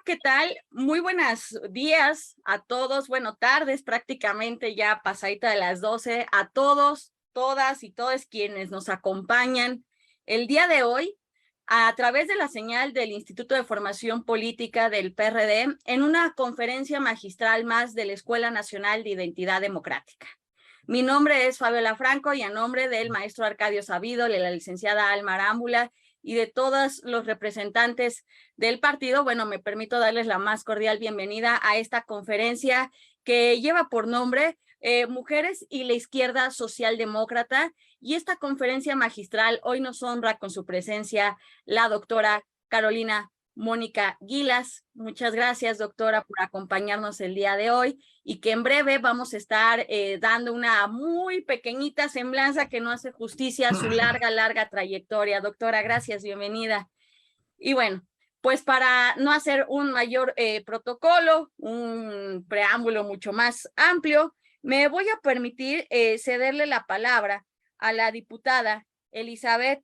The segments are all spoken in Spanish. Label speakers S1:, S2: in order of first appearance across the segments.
S1: ¿qué tal? Muy buenos días a todos, bueno, tardes prácticamente ya pasadita de las 12, a todos, todas y todos quienes nos acompañan el día de hoy a través de la señal del Instituto de Formación Política del PRD en una conferencia magistral más de la Escuela Nacional de Identidad Democrática. Mi nombre es Fabiola Franco y a nombre del maestro Arcadio Sabido, de la licenciada Alma Arámbula y de todos los representantes del partido, bueno, me permito darles la más cordial bienvenida a esta conferencia que lleva por nombre Mujeres y la Izquierda Socialdemócrata, y esta conferencia magistral hoy nos honra con su presencia la doctora Carolina Mónica Gilas. Muchas gracias, doctora, por acompañarnos el día de hoy y que en breve vamos a estar dando una muy pequeñita semblanza que no hace justicia a su larga trayectoria. Doctora, gracias, bienvenida. Y bueno, pues para no hacer un mayor protocolo, un preámbulo mucho más amplio, me voy a permitir cederle la palabra a la diputada Elizabeth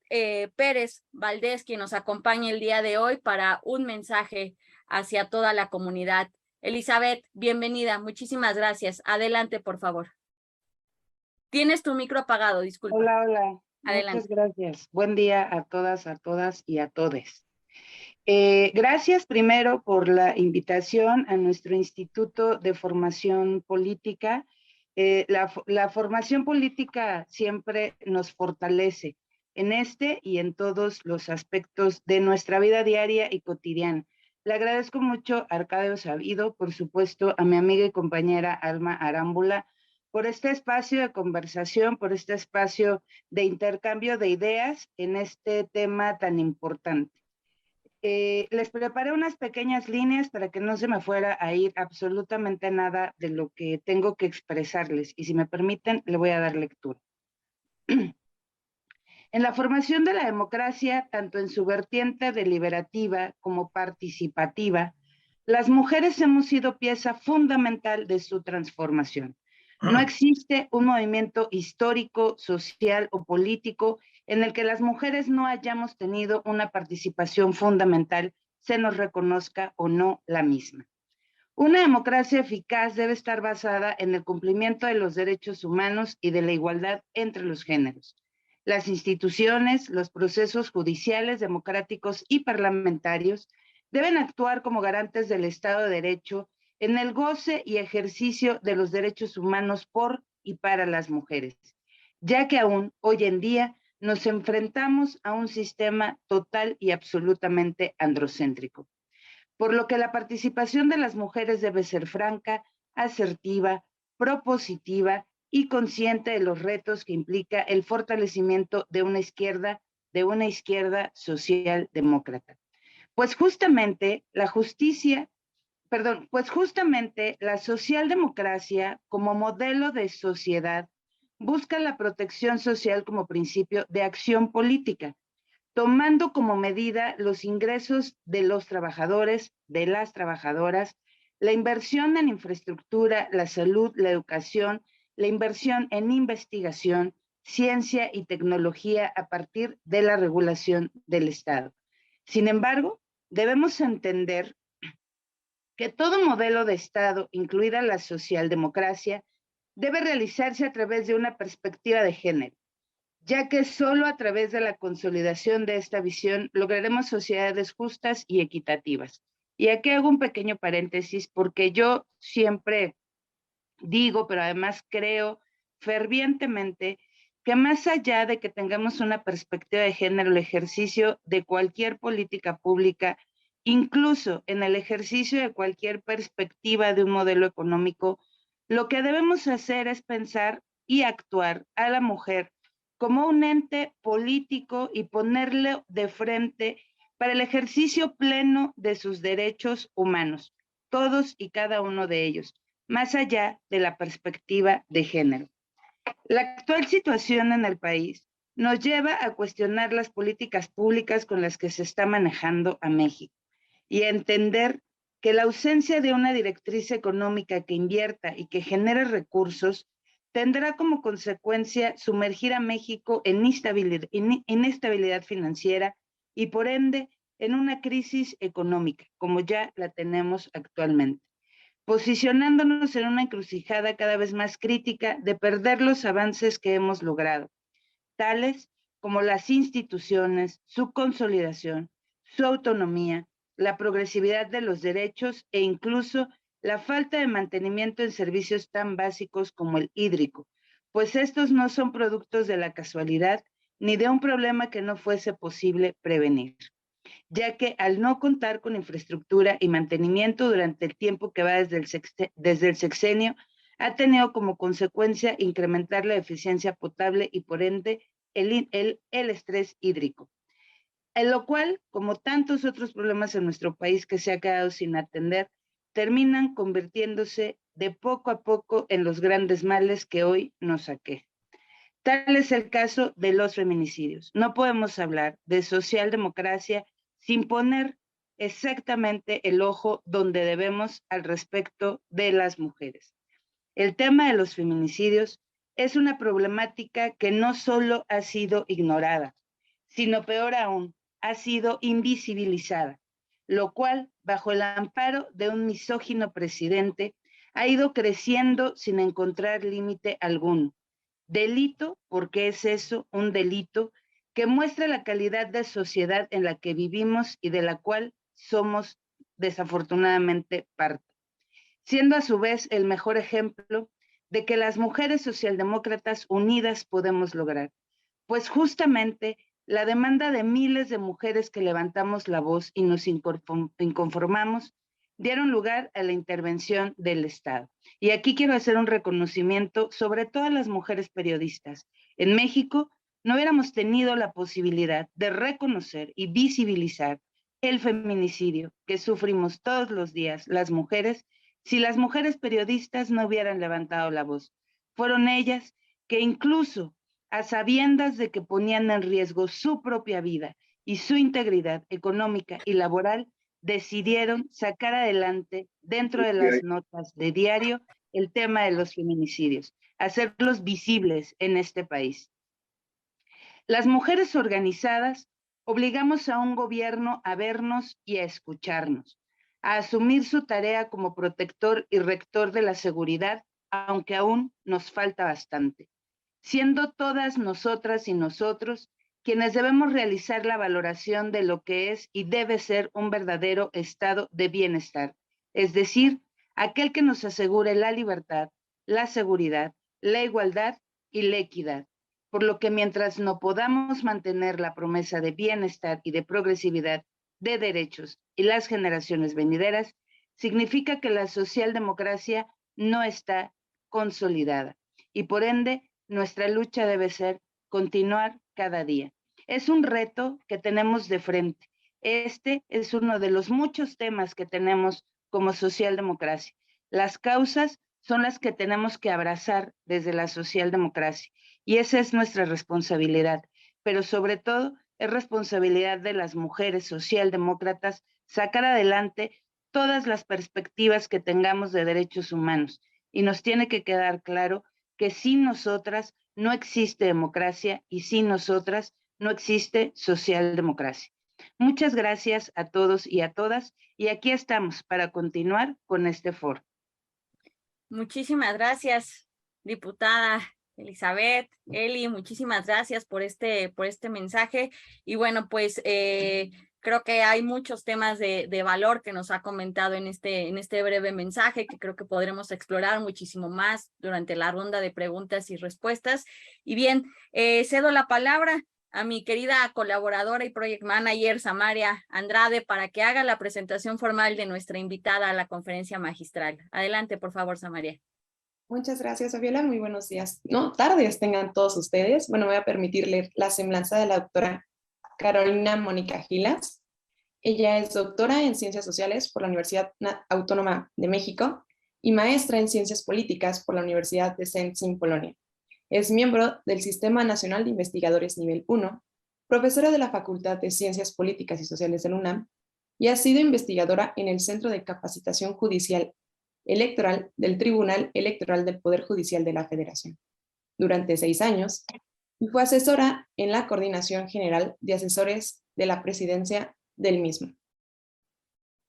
S1: Pérez Valdés, quien nos acompaña el día de hoy para un mensaje hacia toda la comunidad. Elizabeth, bienvenida, muchísimas gracias. Adelante, por favor. Tienes tu micro apagado, disculpa.
S2: Hola.
S1: Adelante.
S2: Muchas gracias. Buen día a todas y a todes. Gracias primero por la invitación a nuestro Instituto de Formación Política. La formación política siempre nos fortalece en este y en todos los aspectos de nuestra vida diaria y cotidiana. Le agradezco mucho a Arcadio Sabido, por supuesto, a mi amiga y compañera Alma Arámbula, por este espacio de conversación, por este espacio de intercambio de ideas en este tema tan importante. Les preparé unas pequeñas líneas para que no se me fuera a ir absolutamente nada de lo que tengo que expresarles, y si me permiten, le voy a dar lectura. En la formación de la democracia, tanto en su vertiente deliberativa como participativa, las mujeres hemos sido pieza fundamental de su transformación. No existe un movimiento histórico, social o político en el que las mujeres no hayamos tenido una participación fundamental, se nos reconozca o no la misma. Una democracia eficaz debe estar basada en el cumplimiento de los derechos humanos y de la igualdad entre los géneros. Las instituciones, los procesos judiciales, democráticos y parlamentarios deben actuar como garantes del Estado de Derecho en el goce y ejercicio de los derechos humanos por y para las mujeres, ya que aún hoy en día nos enfrentamos a un sistema total y absolutamente androcéntrico, por lo que la participación de las mujeres debe ser franca, asertiva, propositiva y consciente de los retos que implica el fortalecimiento de una izquierda socialdemócrata. Pues justamente la socialdemocracia como modelo de sociedad busca la protección social como principio de acción política, tomando como medida los ingresos de los trabajadores, de las trabajadoras, la inversión en infraestructura, la salud, la educación, la inversión en investigación, ciencia y tecnología a partir de la regulación del Estado. Sin embargo, debemos entender que todo modelo de Estado, incluida la socialdemocracia, debe realizarse a través de una perspectiva de género, ya que solo a través de la consolidación de esta visión lograremos sociedades justas y equitativas. Y aquí hago un pequeño paréntesis porque yo siempre digo, pero además creo fervientemente que más allá de que tengamos una perspectiva de género, el ejercicio de cualquier política pública, incluso en el ejercicio de cualquier perspectiva de un modelo económico, lo que debemos hacer es pensar y actuar a la mujer como un ente político y ponerle de frente para el ejercicio pleno de sus derechos humanos, todos y cada uno de ellos, más allá de la perspectiva de género. La actual situación en el país nos lleva a cuestionar las políticas públicas con las que se está manejando a México y a entender que la ausencia de una directriz económica que invierta y que genere recursos tendrá como consecuencia sumergir a México en inestabilidad financiera y por ende en una crisis económica, como ya la tenemos actualmente, posicionándonos en una encrucijada cada vez más crítica de perder los avances que hemos logrado, tales como las instituciones, su consolidación, su autonomía, la progresividad de los derechos e incluso la falta de mantenimiento en servicios tan básicos como el hídrico, pues estos no son productos de la casualidad ni de un problema que no fuese posible prevenir, ya que al no contar con infraestructura y mantenimiento durante el tiempo que va desde el sexenio, ha tenido como consecuencia incrementar la eficiencia potable y por ende el estrés hídrico, en lo cual, como tantos otros problemas en nuestro país que se ha quedado sin atender, terminan convirtiéndose de poco a poco en los grandes males que hoy nos aquejan. Tal es el caso de los feminicidios. No podemos hablar de socialdemocracia sin poner exactamente el ojo donde debemos al respecto de las mujeres. El tema de los feminicidios es una problemática que no solo ha sido ignorada, sino peor aún, ha sido invisibilizada, lo cual, bajo el amparo de un misógino presidente, ha ido creciendo sin encontrar límite alguno. Delito, porque es eso, un delito, que muestra la calidad de sociedad en la que vivimos y de la cual somos desafortunadamente parte, siendo a su vez el mejor ejemplo de que las mujeres socialdemócratas unidas podemos lograr, pues justamente la demanda de miles de mujeres que levantamos la voz y nos inconformamos dieron lugar a la intervención del Estado. Y aquí quiero hacer un reconocimiento sobre todas las mujeres periodistas. En México no hubiéramos tenido la posibilidad de reconocer y visibilizar el feminicidio que sufrimos todos los días las mujeres si las mujeres periodistas no hubieran levantado la voz. Fueron ellas que incluso a sabiendas de que ponían en riesgo su propia vida y su integridad económica y laboral, decidieron sacar adelante dentro de las notas de diario el tema de los feminicidios, hacerlos visibles en este país. Las mujeres organizadas obligamos a un gobierno a vernos y a escucharnos, a asumir su tarea como protector y rector de la seguridad, aunque aún nos falta bastante, siendo todas nosotras y nosotros quienes debemos realizar la valoración de lo que es y debe ser un verdadero estado de bienestar, es decir, aquel que nos asegure la libertad, la seguridad, la igualdad y la equidad. Por lo que mientras no podamos mantener la promesa de bienestar y de progresividad de derechos y las generaciones venideras, significa que la socialdemocracia no está consolidada y por ende nuestra lucha debe ser continuar cada día. Es un reto que tenemos de frente. Este es uno de los muchos temas que tenemos como socialdemocracia. Las causas son las que tenemos que abrazar desde la socialdemocracia y esa es nuestra responsabilidad, pero sobre todo es responsabilidad de las mujeres socialdemócratas sacar adelante todas las perspectivas que tengamos de derechos humanos y nos tiene que quedar claro que sin nosotras no existe democracia y sin nosotras no existe socialdemocracia. Muchas gracias a todos y a todas y aquí estamos para continuar con este foro.
S1: Muchísimas gracias, diputada Elizabeth, Eli, muchísimas gracias por este mensaje. Y bueno, pues creo que hay muchos temas de valor que nos ha comentado en este breve mensaje que creo que podremos explorar muchísimo más durante la ronda de preguntas y respuestas. Y bien, cedo la palabra a mi querida colaboradora y project manager Samaria Andrade para que haga la presentación formal de nuestra invitada a la conferencia magistral. Adelante, por favor, Samaria.
S3: Muchas gracias, Fabiola. Muy buenos días. No, tardes tengan todos ustedes. Bueno, me voy a permitir leer la semblanza de la doctora Carolina Mónica Gilas. Ella es doctora en Ciencias Sociales por la Universidad Autónoma de México y maestra en Ciencias Políticas por la Universidad de Szczecin, Polonia. Es miembro del Sistema Nacional de Investigadores Nivel 1, profesora de la Facultad de Ciencias Políticas y Sociales del UNAM y ha sido investigadora en el Centro de Capacitación Judicial Electoral del Tribunal Electoral del Poder Judicial de la Federación durante 6 años y fue asesora en la Coordinación General de Asesores de la Presidencia del mismo.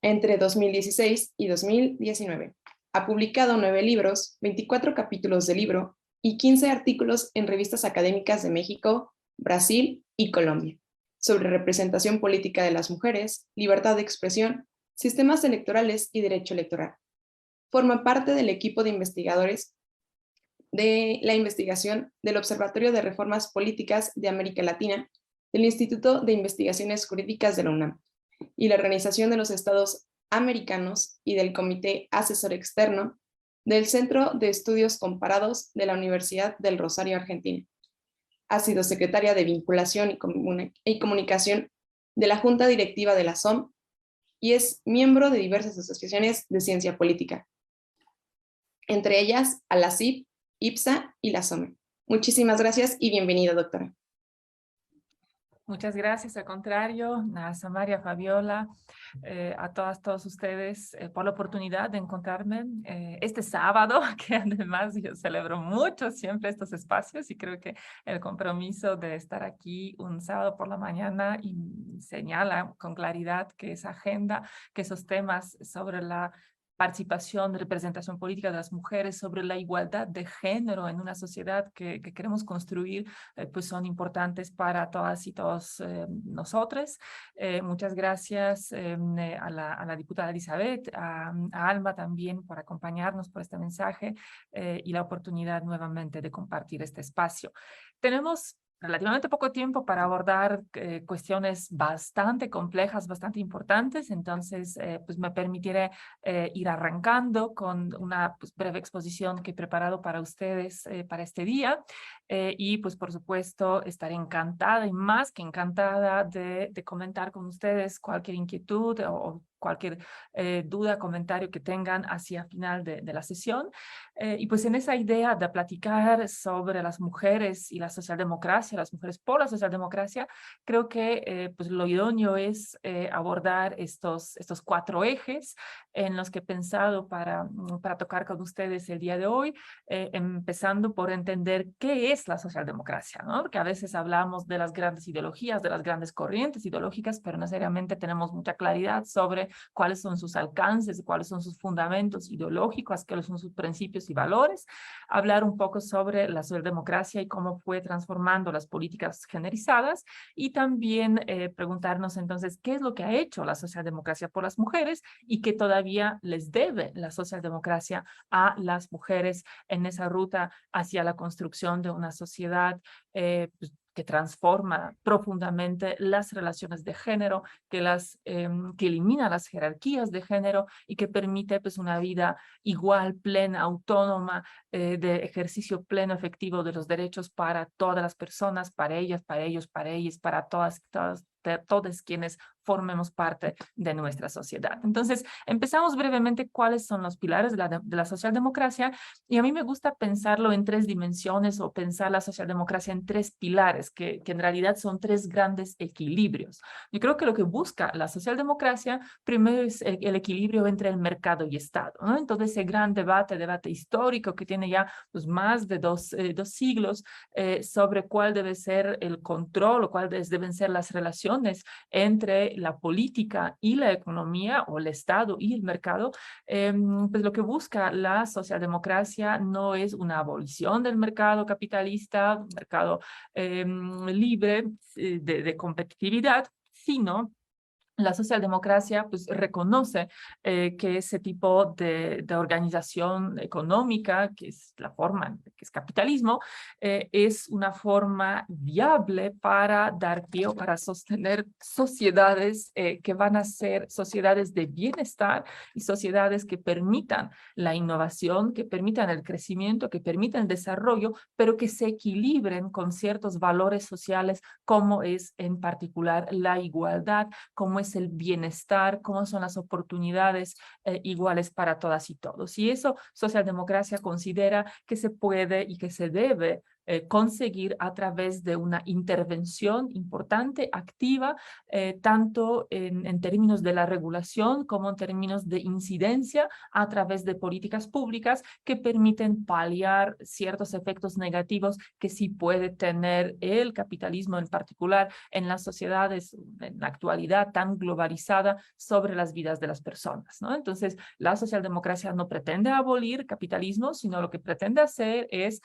S3: Entre 2016 y 2019 ha publicado 9 libros, 24 capítulos de libro y 15 artículos en revistas académicas de México, Brasil y Colombia, sobre representación política de las mujeres, libertad de expresión, sistemas electorales y derecho electoral. Forma parte del equipo de investigadores de la investigación del Observatorio de Reformas Políticas de América Latina, del Instituto de Investigaciones Jurídicas de la UNAM y la Organización de los Estados Americanos y del Comité Asesor Externo del Centro de Estudios Comparados de la Universidad del Rosario, Argentina. Ha sido secretaria de Vinculación y Comunicación de la Junta Directiva de la SOM y es miembro de diversas asociaciones de ciencia política, entre ellas a la CIP, IPSA y la SOME. Muchísimas gracias y bienvenida, doctora.
S4: Muchas gracias, al contrario, a Samaria, Fabiola, a todos ustedes por la oportunidad de encontrarme este sábado, que además yo celebro mucho siempre estos espacios y creo que el compromiso de estar aquí un sábado por la mañana y señala con claridad que esa agenda, que esos temas sobre la participación, representación política de las mujeres, sobre la igualdad de género en una sociedad que queremos construir, pues son importantes para todas y todos nosotros. Muchas gracias a la diputada Elizabeth, a Alma también por acompañarnos por este mensaje y la oportunidad nuevamente de compartir este espacio. Tenemos relativamente poco tiempo para abordar cuestiones bastante complejas, bastante importantes, entonces pues me permitiré ir arrancando con una pues, breve exposición que he preparado para ustedes para este día y pues por supuesto estaré encantada y más que encantada de comentar con ustedes cualquier inquietud o cualquier duda, comentario que tengan hacia final de la sesión. Y pues en esa idea de platicar sobre las mujeres y la socialdemocracia, las mujeres por la socialdemocracia, creo que pues lo idóneo es abordar estos 4 ejes en los que he pensado para tocar con ustedes el día de hoy, empezando por entender qué es la socialdemocracia, ¿no? Porque a veces hablamos de las grandes ideologías, de las grandes corrientes ideológicas, pero no necesariamente tenemos mucha claridad sobre cuáles son sus alcances, cuáles son sus fundamentos ideológicos, cuáles son sus principios y valores, hablar un poco sobre la socialdemocracia y cómo fue transformando las políticas generizadas y también preguntarnos entonces qué es lo que ha hecho la socialdemocracia por las mujeres y qué todavía les debe la socialdemocracia a las mujeres en esa ruta hacia la construcción de una sociedad pues, que transforma profundamente las relaciones de género, que elimina las jerarquías de género y que permite pues, una vida igual, plena, autónoma, de ejercicio pleno, efectivo de los derechos para todas las personas, para ellas, para ellos, para ellas, para todos quienes formemos parte de nuestra sociedad. Entonces, empezamos brevemente cuáles son los pilares de la socialdemocracia y a mí me gusta pensarlo en 3 dimensiones o pensar la socialdemocracia en 3 pilares que en realidad son 3 grandes equilibrios. Yo creo que lo que busca la socialdemocracia primero es el equilibrio entre el mercado y Estado, ¿no? Entonces, ese gran debate histórico que tiene ya pues, más de dos siglos sobre cuál debe ser el control o cuáles deben ser las relaciones entre la política y la economía o el Estado y el mercado, pues lo que busca la socialdemocracia no es una abolición del mercado capitalista, un mercado libre de competitividad, sino la socialdemocracia pues, reconoce que ese tipo de organización económica, que es la forma, que es capitalismo, es una forma viable para dar pie o para sostener sociedades que van a ser sociedades de bienestar y sociedades que permitan la innovación, que permitan el crecimiento, que permitan el desarrollo, pero que se equilibren con ciertos valores sociales como es en particular la igualdad, como es el bienestar, cómo son las oportunidades iguales para todas y todos. Y eso socialdemocracia considera que se puede y que se debe conseguir a través de una intervención importante, activa, tanto en términos de la regulación como en términos de incidencia a través de políticas públicas que permiten paliar ciertos efectos negativos que sí puede tener el capitalismo en particular en las sociedades en la actualidad tan globalizada sobre las vidas de las personas, ¿no? Entonces, la socialdemocracia no pretende abolir capitalismo, sino lo que pretende hacer es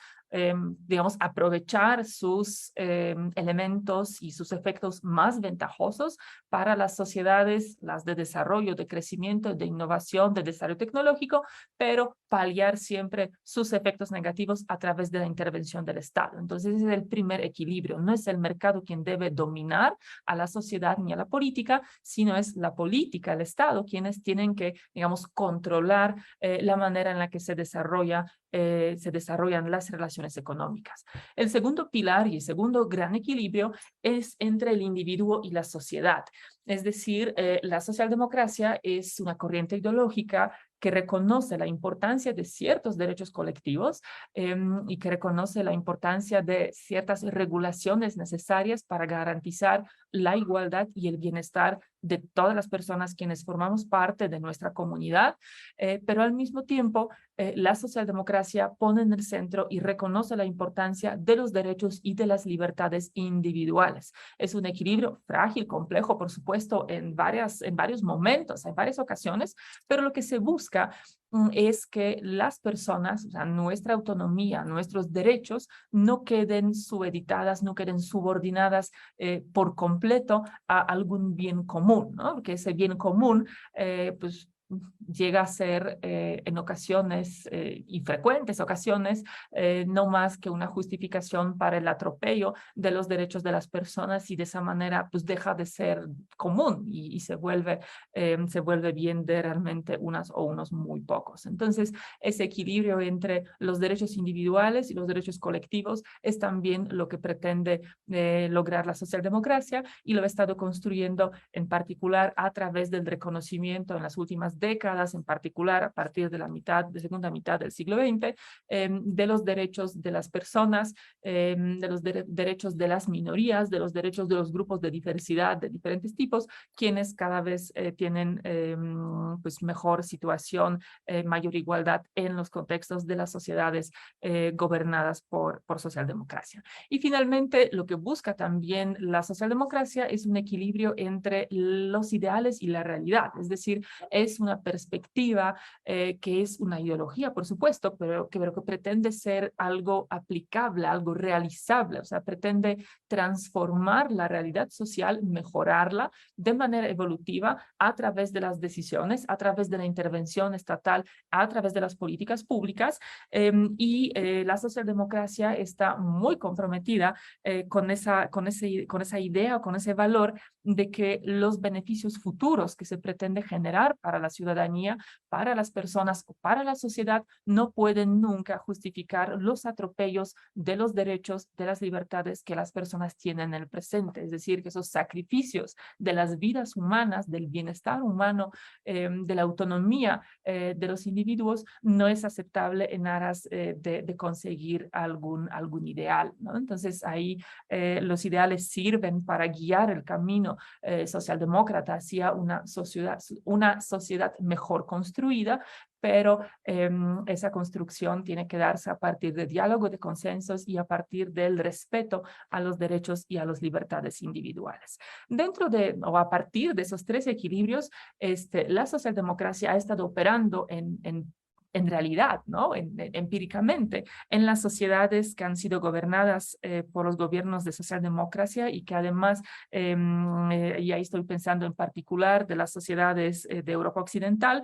S4: digamos, aprovechar sus elementos y sus efectos más ventajosos para las sociedades, las de desarrollo, de crecimiento, de innovación, de desarrollo tecnológico, pero paliar siempre sus efectos negativos a través de la intervención del Estado. Entonces, ese es el primer equilibrio. No es el mercado quien debe dominar a la sociedad ni a la política, sino es la política, el Estado, quienes tienen que, digamos, controlar la manera en la que se desarrollan las relaciones económicas. El segundo pilar y el segundo gran equilibrio es entre el individuo y la sociedad. Es decir, la socialdemocracia es una corriente ideológica que reconoce la importancia de ciertos derechos colectivos y que reconoce la importancia de ciertas regulaciones necesarias para garantizar la igualdad y el bienestar de todas las personas quienes formamos parte de nuestra comunidad, pero al mismo tiempo la socialdemocracia pone en el centro y reconoce la importancia de los derechos y de las libertades individuales. Es un equilibrio frágil, complejo, por supuesto, en varios momentos, en varias ocasiones, pero lo que se busca es que las personas, o sea, nuestra autonomía, nuestros derechos, no queden subeditadas, no queden subordinadas por completo a algún bien común, ¿no? Porque ese bien común, pues, llega a ser en ocasiones y frecuentes ocasiones no más que una justificación para el atropello de los derechos de las personas y de esa manera pues deja de ser común y se vuelve bien de realmente unas o unos muy pocos. Entonces ese equilibrio entre los derechos individuales y los derechos colectivos es también lo que pretende lograr la socialdemocracia y lo ha estado construyendo en particular a través del reconocimiento en las últimas décadas, en particular a partir de la segunda mitad del siglo XX, de los derechos de las personas, de los derechos de las minorías, de los derechos de los grupos de diversidad de diferentes tipos, quienes cada vez tienen pues mejor situación, mayor igualdad en los contextos de las sociedades gobernadas por socialdemocracia. Y finalmente, lo que busca también la socialdemocracia es un equilibrio entre los ideales y la realidad, es decir, es una perspectiva que es una ideología, por supuesto, pero que pretende ser algo aplicable, algo realizable, o sea, pretende transformar la realidad social, mejorarla de manera evolutiva a través de las decisiones, a través de la intervención estatal, a través de las políticas públicas y la socialdemocracia está muy comprometida con esa idea o con ese valor de que los beneficios futuros que se pretende generar para la ciudadanía, para las personas o para la sociedad no pueden nunca justificar los atropellos de los derechos, de las libertades que las personas tienen en el presente. Es decir, que esos sacrificios de las vidas humanas, del bienestar humano, de la autonomía de los individuos no es aceptable en aras de conseguir algún ideal, ¿no? Entonces ahí los ideales sirven para guiar el camino socialdemócrata hacia una sociedad mejor construida, pero esa construcción tiene que darse a partir de diálogo, de consensos y a partir del respeto a los derechos y a las libertades individuales. A partir de esos tres equilibrios, la socialdemocracia ha estado operando en realidad, ¿no? Empíricamente, en las sociedades que han sido gobernadas por los gobiernos de socialdemocracia y que además, y ahí estoy pensando en particular de las sociedades de Europa Occidental,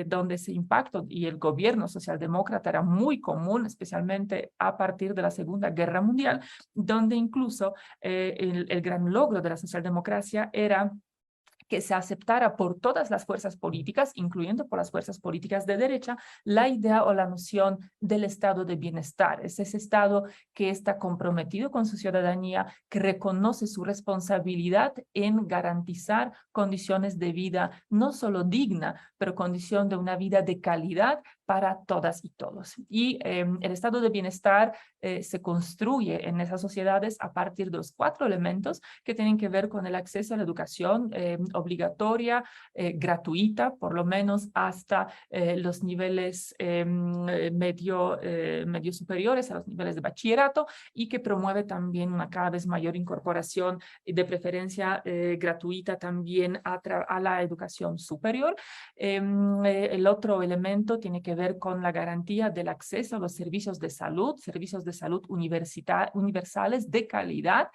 S4: donde ese impacto y el gobierno socialdemócrata era muy común, especialmente a partir de la Segunda Guerra Mundial, donde incluso el gran logro de la socialdemocracia era que se aceptara por todas las fuerzas políticas, incluyendo por las fuerzas políticas de derecha, la idea o la noción del estado de bienestar. Es ese estado que está comprometido con su ciudadanía, que reconoce su responsabilidad en garantizar condiciones de vida no solo digna, pero condición de una vida de calidad para todas y todos. Y el estado de bienestar se construye en esas sociedades a partir de los 4 elementos que tienen que ver con el acceso a la educación obligatoria, gratuita, por lo menos hasta los niveles medio superiores, a los niveles de bachillerato, y que promueve también una cada vez mayor incorporación de preferencia gratuita también a la educación superior. El otro elemento tiene que ver con la garantía del acceso a los servicios de salud universales de calidad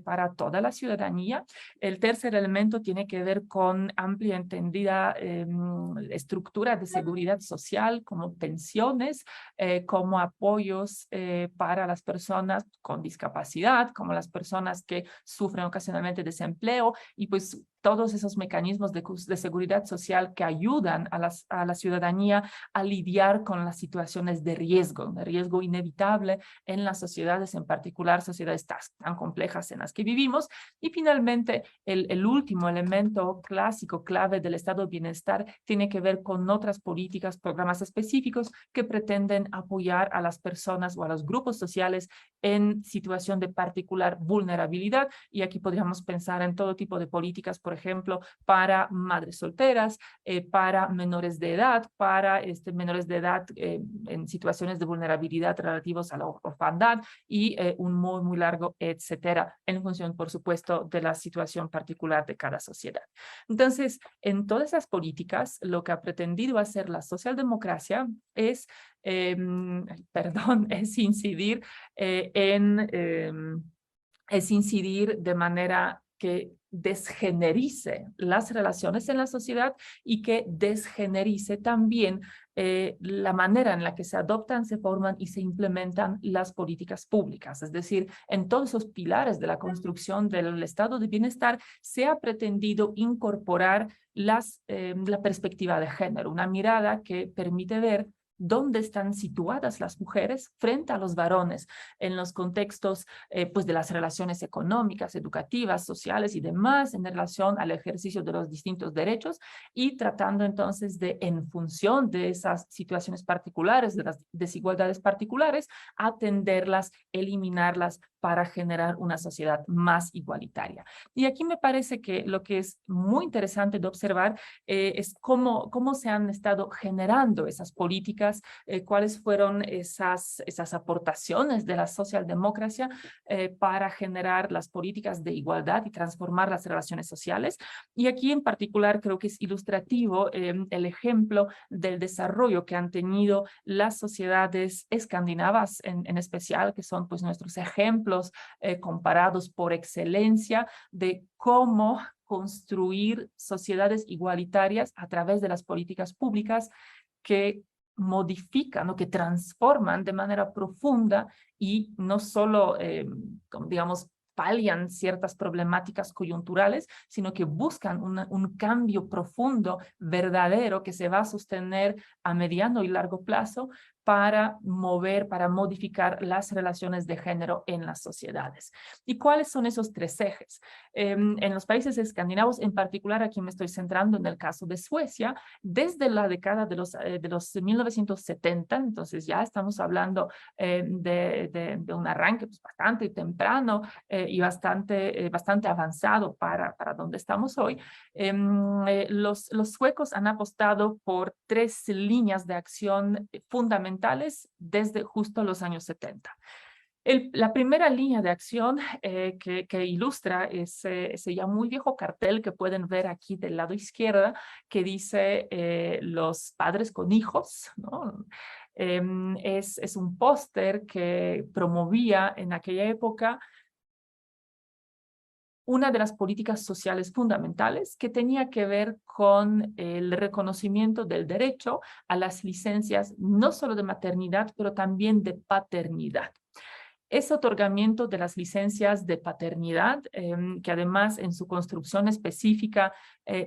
S4: para toda la ciudadanía. El tercer elemento tiene que ver con amplia entendida estructura de seguridad social, como pensiones, como apoyos para las personas con discapacidad, como las personas que sufren ocasionalmente desempleo, y pues todos esos mecanismos de seguridad social que ayudan a la ciudadanía a lidiar con las situaciones de riesgo inevitable en las sociedades, en particular sociedades tan complejas en las que vivimos. Y finalmente, el último elemento clásico, clave del estado de bienestar, tiene que ver con otras políticas, programas específicos que pretenden apoyar a las personas o a los grupos sociales en situación de particular vulnerabilidad. Y aquí podríamos pensar en todo tipo de políticas, por ejemplo, para madres solteras, para menores de edad, para menores de edad en situaciones de vulnerabilidad relativos a la orfandad y un muy largo, etcétera, en función, por supuesto, de la situación particular de cada sociedad. Entonces, en todas esas políticas, lo que ha pretendido hacer la socialdemocracia es, es incidir de manera que desgenerice las relaciones en la sociedad y que desgenerice también la manera en la que se adoptan, se forman y se implementan las políticas públicas. Es decir, en todos esos pilares de la construcción del estado de bienestar se ha pretendido incorporar la perspectiva de género, una mirada que permite ver dónde están situadas las mujeres frente a los varones en los contextos pues de las relaciones económicas, educativas, sociales y demás en relación al ejercicio de los distintos derechos, y tratando entonces de, en función de esas situaciones particulares, de las desigualdades particulares, atenderlas, eliminarlas para generar una sociedad más igualitaria. Y aquí me parece que lo que es muy interesante de observar es cómo se han estado generando esas políticas, cuáles fueron esas aportaciones de la socialdemocracia para generar las políticas de igualdad y transformar las relaciones sociales. Y aquí en particular creo que es ilustrativo el ejemplo del desarrollo que han tenido las sociedades escandinavas en especial, que son pues nuestros ejemplos comparados por excelencia de cómo construir sociedades igualitarias a través de las políticas públicas que modifican o que transforman de manera profunda y no solo, digamos, palian ciertas problemáticas coyunturales, sino que buscan un cambio profundo, verdadero, que se va a sostener a mediano y largo plazo para mover, para modificar las relaciones de género en las sociedades. ¿Y cuáles son esos 3 ejes? En los países escandinavos, en particular aquí me estoy centrando en el caso de Suecia, desde la década de los 1970, entonces ya estamos hablando de un arranque pues, bastante temprano y bastante avanzado para donde estamos hoy. Los suecos han apostado por 3 líneas de acción fundamentales desde justo los años 70. La primera línea de acción que ilustra ese ya muy viejo cartel que pueden ver aquí del lado izquierdo, que dice los padres con hijos, ¿no? Es un póster que promovía en aquella época una de las políticas sociales fundamentales que tenía que ver con el reconocimiento del derecho a las licencias, no solo de maternidad, pero también de paternidad. Ese otorgamiento de las licencias de paternidad, que además en su construcción específica,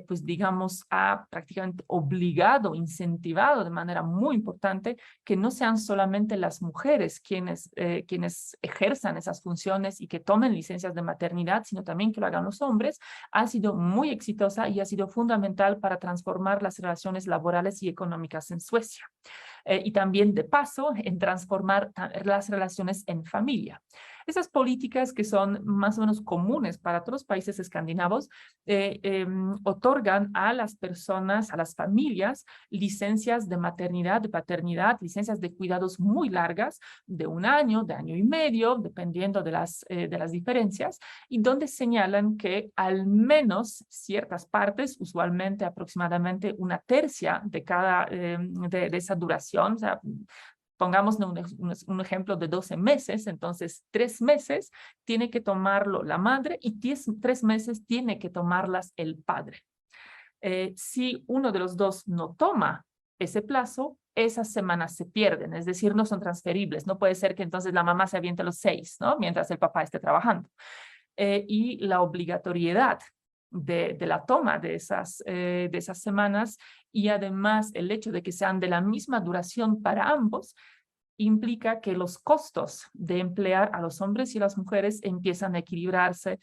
S4: pues digamos, ha prácticamente obligado, incentivado de manera muy importante que no sean solamente las mujeres quienes ejerzan esas funciones y que tomen licencias de maternidad, sino también que lo hagan los hombres, ha sido muy exitosa y ha sido fundamental para transformar las relaciones laborales y económicas en Suecia. y también de paso en transformar las relaciones en familia. Esas políticas que son más o menos comunes para todos los países escandinavos otorgan a las personas, a las familias, licencias de maternidad, de paternidad, licencias de cuidados muy largas, de 1 año, de 1 año y medio, dependiendo de las diferencias, y donde señalan que al menos ciertas partes, usualmente aproximadamente 1/3 de cada de esa duración, o sea, pongamos un ejemplo de 12 meses, entonces 3 meses tiene que tomarlo la madre y 3 meses tiene que tomarlas el padre. Si uno de los dos no toma ese plazo, esas semanas se pierden, es decir, no son transferibles. No puede ser que entonces la mamá se aviente los 6, ¿no? Mientras el papá esté trabajando. Y la obligatoriedad de la toma de esas semanas y además el hecho de que sean de la misma duración para ambos implica que los costos de emplear a los hombres y las mujeres empiezan a equilibrarse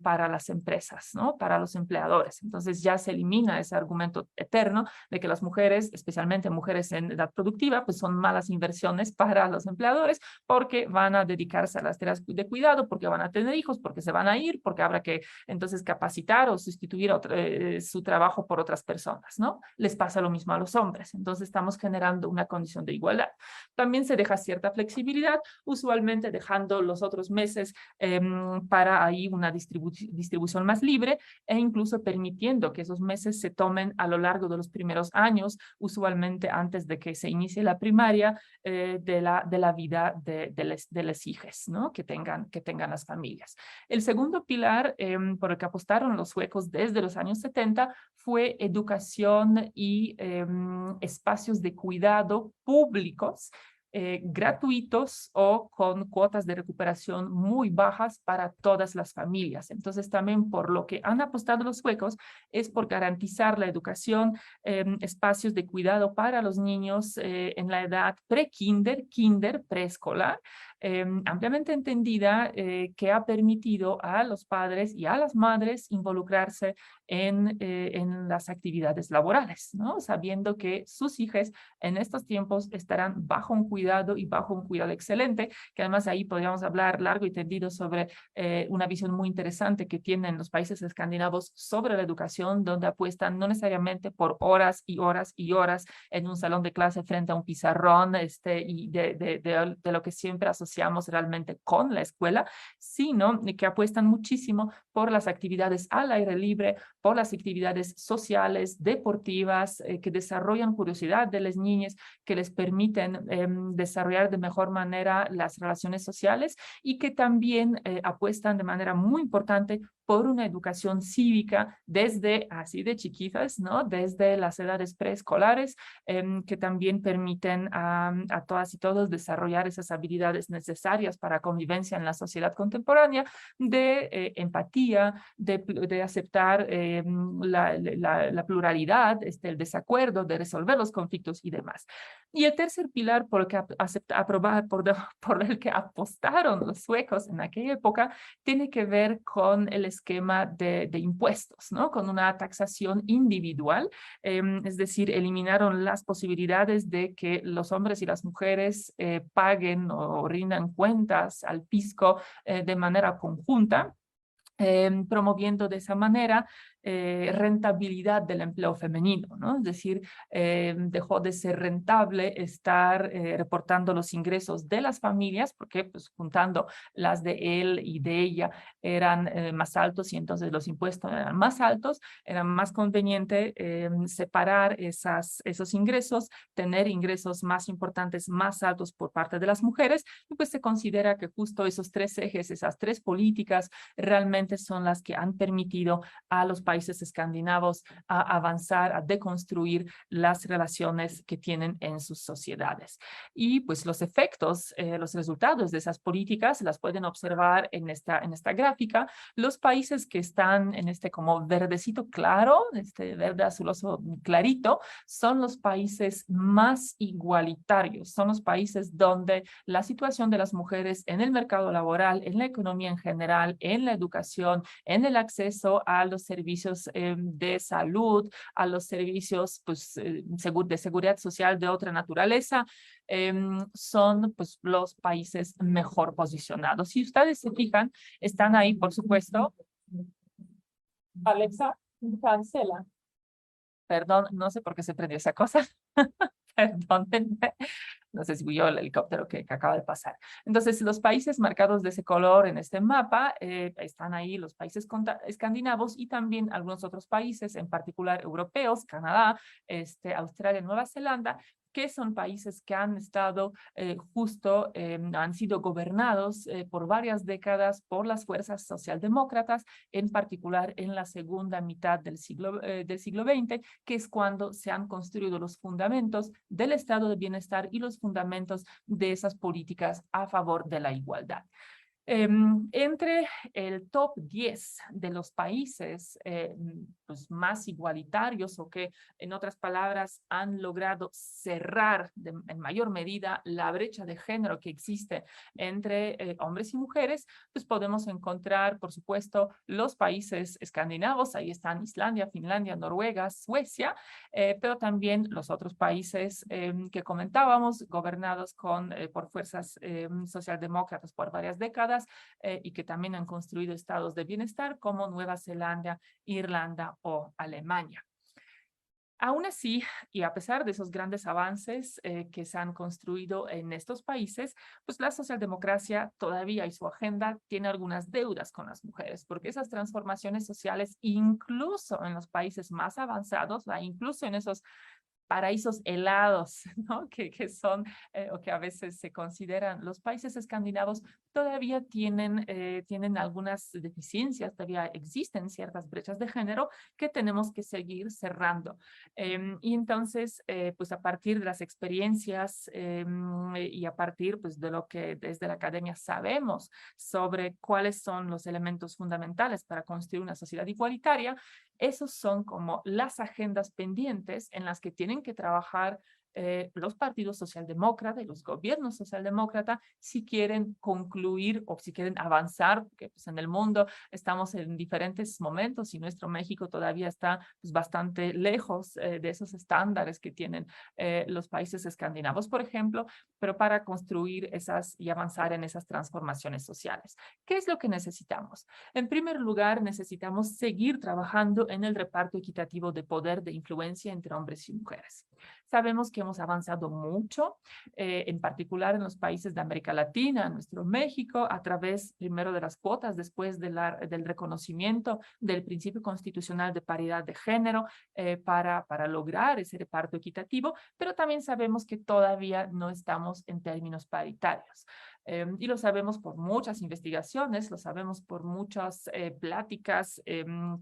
S4: para las empresas, ¿no? Para los empleadores. Entonces ya se elimina ese argumento eterno de que las mujeres, especialmente mujeres en edad productiva, pues son malas inversiones para los empleadores porque van a dedicarse a las tareas de cuidado, porque van a tener hijos, porque se van a ir, porque habrá que entonces capacitar o sustituir su trabajo por otras personas, ¿no? Les pasa lo mismo a los hombres. Entonces estamos generando una condición de igualdad. También se deja cierta flexibilidad, usualmente dejando los otros meses para ahí una distribución más libre e incluso permitiendo que esos meses se tomen a lo largo de los primeros años, usualmente antes de que se inicie la primaria de la vida de las hijas, ¿no? que tengan las familias. El segundo pilar por el que apostaron los suecos desde los años 70 fue educación y espacios de cuidado públicos gratuitos o con cuotas de recuperación muy bajas para todas las familias. Entonces también por lo que han apostado los suecos es por garantizar la educación, espacios de cuidado para los niños en la edad pre-kinder, kinder, preescolar, ampliamente entendida, que ha permitido a los padres y a las madres involucrarse en las actividades laborales, ¿no? Sabiendo que sus hijas en estos tiempos estarán bajo un cuidado y bajo un cuidado excelente, que además ahí podríamos hablar largo y tendido sobre una visión muy interesante que tienen los países escandinavos sobre la educación, donde apuestan no necesariamente por horas y horas y horas en un salón de clase frente a un pizarrón y de lo que siempre asociamos realmente con la escuela, sino que apuestan muchísimo por las actividades al aire libre, por las actividades sociales, deportivas, que desarrollan curiosidad de las niñas, que les permiten desarrollar de mejor manera las relaciones sociales y que también apuestan de manera muy importante por una educación cívica desde así de chiquitas, ¿no? Desde las edades preescolares, que también permiten a todas y todos desarrollar esas habilidades necesarias para convivencia en la sociedad contemporánea, de empatía, de aceptar la pluralidad, el desacuerdo, de resolver los conflictos y demás. Y el tercer pilar por el que apostaron los suecos en aquella época tiene que ver con el esquema de impuestos, ¿no? Con una taxación individual, es decir, eliminaron las posibilidades de que los hombres y las mujeres paguen o rindan cuentas al fisco de manera conjunta, promoviendo de esa manera rentabilidad del empleo femenino, ¿no? Es decir, dejó de ser rentable estar reportando los ingresos de las familias, porque pues juntando las de él y de ella eran más altos y entonces los impuestos eran más altos, era más conveniente separar esos ingresos, tener ingresos más importantes, más altos por parte de las mujeres, y pues se considera que justo esos 3 ejes, esas 3 políticas realmente son las que han permitido a los países escandinavos a avanzar, a deconstruir las relaciones que tienen en sus sociedades. Y pues los efectos, los resultados de esas políticas las pueden observar en esta gráfica. Los países que están en como verdecito claro, verde azuloso clarito, son los países más igualitarios, son los países donde la situación de las mujeres en el mercado laboral, en la economía en general, en la educación, en el acceso a los servicios servicios de salud, a los servicios pues, de seguridad social de otra naturaleza, son pues, los países mejor posicionados. Si ustedes se fijan, están ahí, por supuesto. Alexa, cancela. Perdón, no sé por qué se prendió esa cosa. Perdónenme. No sé si fui yo el helicóptero que acaba de pasar. Entonces, los países marcados de ese color en este mapa, están ahí los países escandinavos y también algunos otros países, en particular europeos, Canadá, Australia, Nueva Zelanda, que son países que han estado han sido gobernados por varias décadas por las fuerzas socialdemócratas, en particular en la segunda mitad del siglo XX, que es cuando se han construido los fundamentos del estado de bienestar y los fundamentos de esas políticas a favor de la igualdad. Entre el top 10 de los países pues más igualitarios o que, en otras palabras, han logrado cerrar en mayor medida la brecha de género que existe entre hombres y mujeres, pues podemos encontrar, por supuesto, los países escandinavos. Ahí están Islandia, Finlandia, Noruega, Suecia, pero también los otros países que comentábamos, gobernados por fuerzas socialdemócratas por varias décadas, y que también han construido estados de bienestar como Nueva Zelanda, Irlanda o Alemania. Aún así, y a pesar de esos grandes avances que se han construido en estos países, pues la socialdemocracia todavía y su agenda tiene algunas deudas con las mujeres, porque esas transformaciones sociales, incluso en los países más avanzados, incluso en esos paraísos helados, ¿no? que son o que a veces se consideran los países escandinavos, todavía tienen algunas deficiencias, todavía existen ciertas brechas de género que tenemos que seguir cerrando. Y entonces, pues a partir de las experiencias y a partir pues, de lo que desde la academia sabemos sobre cuáles son los elementos fundamentales para construir una sociedad igualitaria, esos son como las agendas pendientes en las que tienen que trabajar los partidos socialdemócratas y los gobiernos socialdemócratas si quieren concluir o si quieren avanzar, porque pues, en el mundo estamos en diferentes momentos y nuestro México todavía está pues, bastante lejos de esos estándares que tienen los países escandinavos, por ejemplo, pero para construir y avanzar en esas transformaciones sociales. ¿Qué es lo que necesitamos? En primer lugar, necesitamos seguir trabajando en el reparto equitativo de poder de influencia entre hombres y mujeres. Sabemos que hemos avanzado mucho, en particular en los países de América Latina, en nuestro México, a través primero de las cuotas, después del reconocimiento del principio constitucional de paridad de género para lograr ese reparto equitativo, pero también sabemos que todavía no estamos en términos paritarios. Y lo sabemos por muchas investigaciones, lo sabemos por muchas pláticas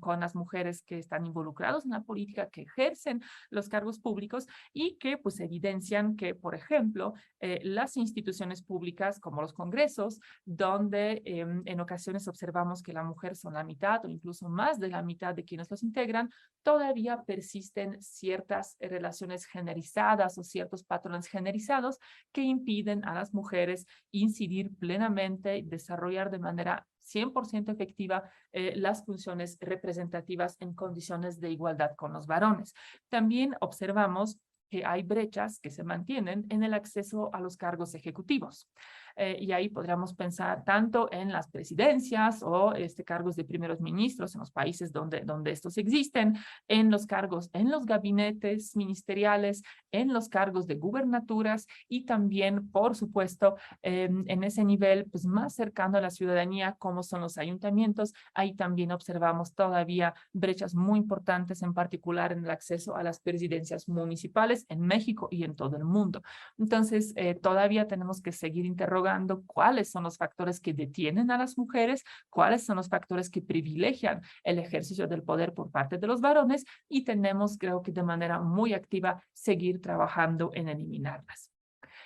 S4: con las mujeres que están involucradas en la política, que ejercen los cargos públicos y que pues evidencian que, por ejemplo, las instituciones públicas como los congresos, donde en ocasiones observamos que la mujer son la mitad o incluso más de la mitad de quienes los integran, todavía persisten ciertas relaciones generizadas o ciertos patrones generizados que impiden a las mujeres incidir plenamente y desarrollar de manera 100% efectiva las funciones representativas en condiciones de igualdad con los varones. También observamos que hay brechas que se mantienen en el acceso a los cargos ejecutivos. Y ahí podríamos pensar tanto en las presidencias o cargos de primeros ministros en los países donde estos existen, en los cargos en los gabinetes ministeriales, en los cargos de gubernaturas y también, por supuesto, en ese nivel pues, más cercano a la ciudadanía, como son los ayuntamientos. Ahí también observamos todavía brechas muy importantes, en particular en el acceso a las presidencias municipales en México y en todo el mundo. Entonces, todavía tenemos que seguir interrogando cuáles son los factores que detienen a las mujeres, cuáles son los factores que privilegian el ejercicio del poder por parte de los varones y tenemos, creo que de manera muy activa, seguir trabajando en eliminarlas.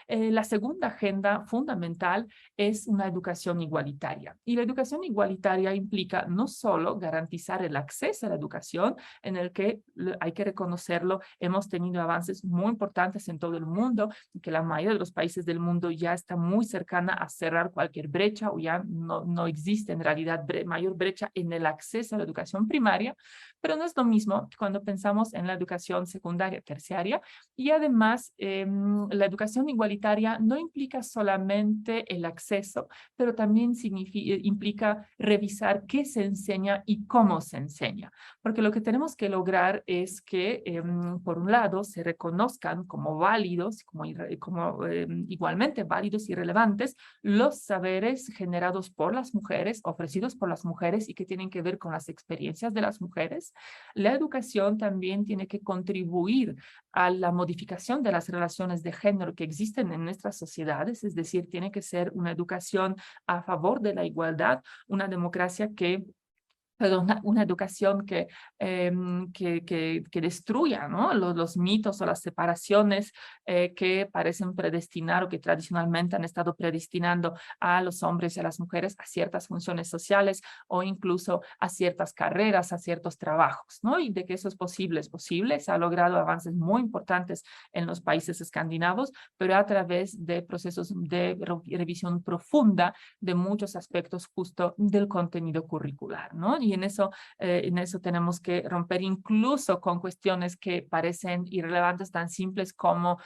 S4: La segunda agenda fundamental es una educación igualitaria. Y la educación igualitaria implica no solo garantizar el acceso a la educación, en el que hay que reconocerlo, hemos tenido avances muy importantes en todo el mundo, que la mayoría de los países del mundo ya está muy cercana a cerrar cualquier brecha o ya no existe en realidad mayor brecha en el acceso a la educación primaria, pero no es lo mismo cuando pensamos en la educación secundaria, terciaria, y además la educación igualitaria no implica solamente el acceso, pero también implica revisar qué se enseña y cómo se enseña, porque lo que tenemos que lograr es que, por un lado, se reconozcan como válidos, como igualmente válidos y relevantes los saberes generados por las mujeres, ofrecidos por las mujeres y que tienen que ver con las experiencias de las mujeres. La educación también tiene que contribuir a la modificación de las relaciones de género que existen en nuestras sociedades, es decir, tiene que ser una educación a favor de la igualdad, una democracia que una educación que destruya, ¿no? los mitos o las separaciones que parecen predestinar o que tradicionalmente han estado predestinando a los hombres y a las mujeres a ciertas funciones sociales o incluso a ciertas carreras, a ciertos trabajos, ¿no? Y de que eso es posible, se ha logrado avances muy importantes en los países escandinavos, pero a través de procesos de revisión profunda de muchos aspectos justo del contenido curricular, ¿no? Y en eso tenemos que romper incluso con cuestiones que parecen irrelevantes, tan simples como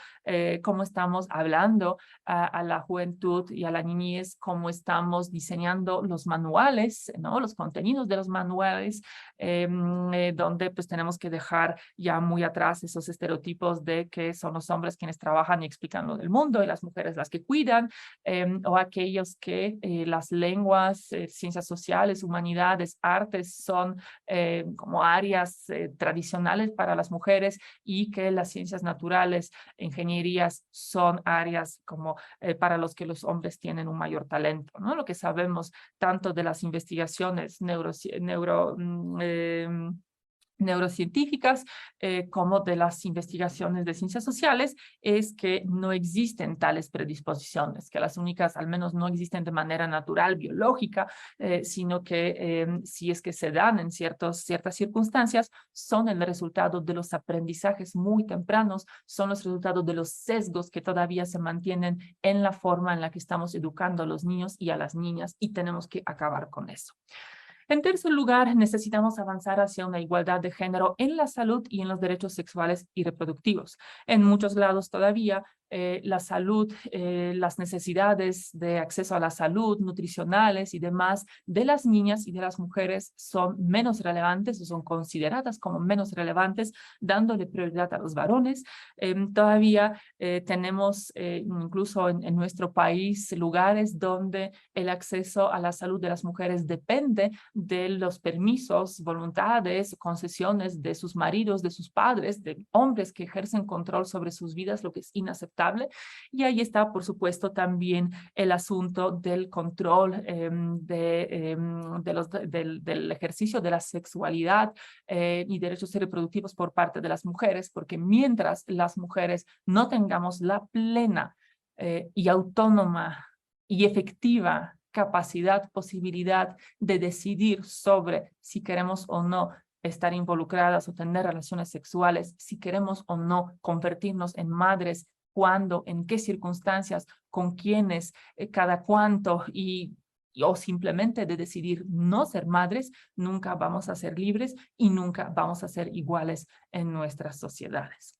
S4: cómo estamos hablando a la juventud y a la niñez, cómo estamos diseñando los manuales, ¿no? Los contenidos de los manuales, donde pues tenemos que dejar ya muy atrás esos estereotipos de que son los hombres quienes trabajan y explican lo del mundo y las mujeres las que cuidan, o aquellos que las lenguas, ciencias sociales, humanidades, artes son como áreas tradicionales para las mujeres y que las ciencias naturales, ingenierías son áreas como para los que los hombres tienen un mayor talento, ¿no? Lo que sabemos tanto de las investigaciones neurocientíficas como de las investigaciones de ciencias sociales es que no existen tales predisposiciones, que las únicas, al menos no existen de manera natural, biológica, sino que si es que se dan en ciertas circunstancias, son el resultado de los aprendizajes muy tempranos, son los resultados de los sesgos que todavía se mantienen en la forma en la que estamos educando a los niños y a las niñas y tenemos que acabar con eso. En tercer lugar, necesitamos avanzar hacia una igualdad de género en la salud y en los derechos sexuales y reproductivos. En muchos lados todavía la salud, las necesidades de acceso a la salud, nutricionales y demás de las niñas y de las mujeres son menos relevantes o son consideradas como menos relevantes, dándole prioridad a los varones. Todavía tenemos incluso en nuestro país lugares donde el acceso a la salud de las mujeres depende de los permisos, voluntades, concesiones de sus maridos, de sus padres, de hombres que ejercen control sobre sus vidas, lo que es inaceptable. Y ahí está, por supuesto, también el asunto del control del ejercicio de la sexualidad y derechos reproductivos por parte de las mujeres, porque mientras las mujeres no tengamos la plena y autónoma y efectiva capacidad, posibilidad de decidir sobre si queremos o no estar involucradas o tener relaciones sexuales, si queremos o no convertirnos en madres, cuándo, en qué circunstancias, con quiénes, cada cuánto o simplemente de decidir no ser madres, nunca vamos a ser libres y nunca vamos a ser iguales en nuestras sociedades.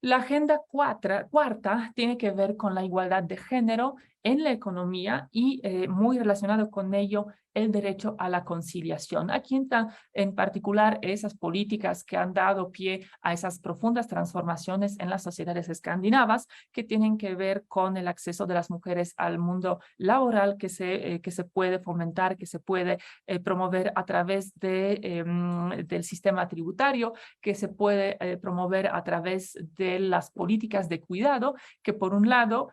S4: La agenda cuarta tiene que ver con la igualdad de género en la economía y muy relacionado con ello el derecho a la conciliación. Aquí entran en particular esas políticas que han dado pie a esas profundas transformaciones en las sociedades escandinavas que tienen que ver con el acceso de las mujeres al mundo laboral que se puede fomentar, que se puede promover a través del sistema tributario, que se puede promover a través de las políticas de cuidado, que por un lado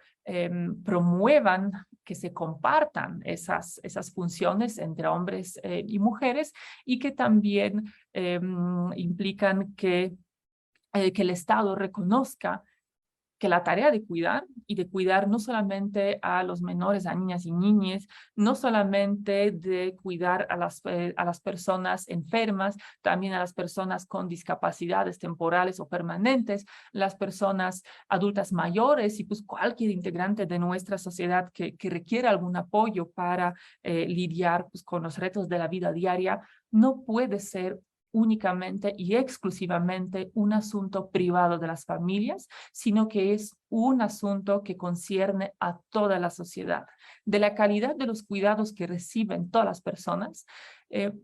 S4: promuevan que se compartan esas funciones entre hombres y mujeres y que también implican que el Estado reconozca que la tarea de cuidar, y de cuidar no solamente a los menores, a niñas y niñas, no solamente de cuidar a las personas enfermas, también a las personas con discapacidades temporales o permanentes, las personas adultas mayores y pues cualquier integrante de nuestra sociedad que requiera algún apoyo para lidiar pues, con los retos de la vida diaria, no puede ser únicamente y exclusivamente un asunto privado de las familias, sino que es un asunto que concierne a toda la sociedad. De la calidad de los cuidados que reciben todas las personas,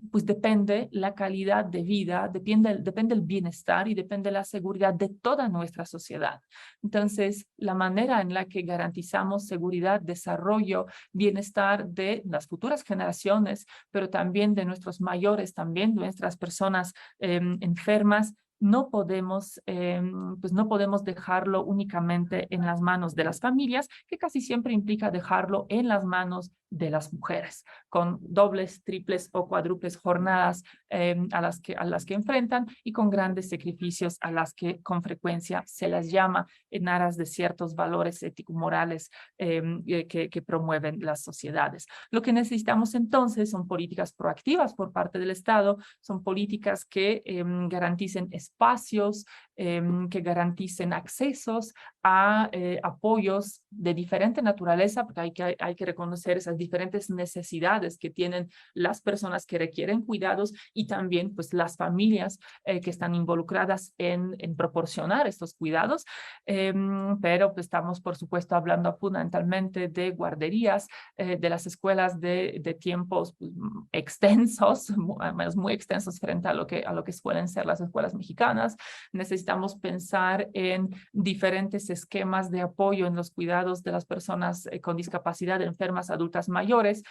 S4: pues depende la calidad de vida, depende el bienestar y depende la seguridad de toda nuestra sociedad. Entonces, la manera en la que garantizamos seguridad, desarrollo, bienestar de las futuras generaciones, pero también de nuestros mayores, también de nuestras personas enfermas, pues no podemos dejarlo únicamente en las manos de las familias, que casi siempre implica dejarlo en las manos de las mujeres, con dobles, triples o cuádruples jornadas a las que enfrentan y con grandes sacrificios a las que con frecuencia se las llama en aras de ciertos valores ético-morales que promueven las sociedades. Lo que necesitamos entonces son políticas proactivas por parte del Estado, son políticas que garanticen espacios, que garanticen accesos a apoyos de diferente naturaleza, porque hay que reconocer esas diferentes necesidades que tienen las personas que requieren cuidados y también pues las familias que están involucradas en proporcionar estos cuidados, pero pues, estamos por supuesto hablando fundamentalmente de guarderías, de las escuelas de tiempos pues, extensos, muy extensos frente a lo que suelen ser las escuelas mexicanas. Necesitamos pensar en diferentes esquemas de apoyo en los cuidados de las personas con discapacidad, enfermas, adultas mayores,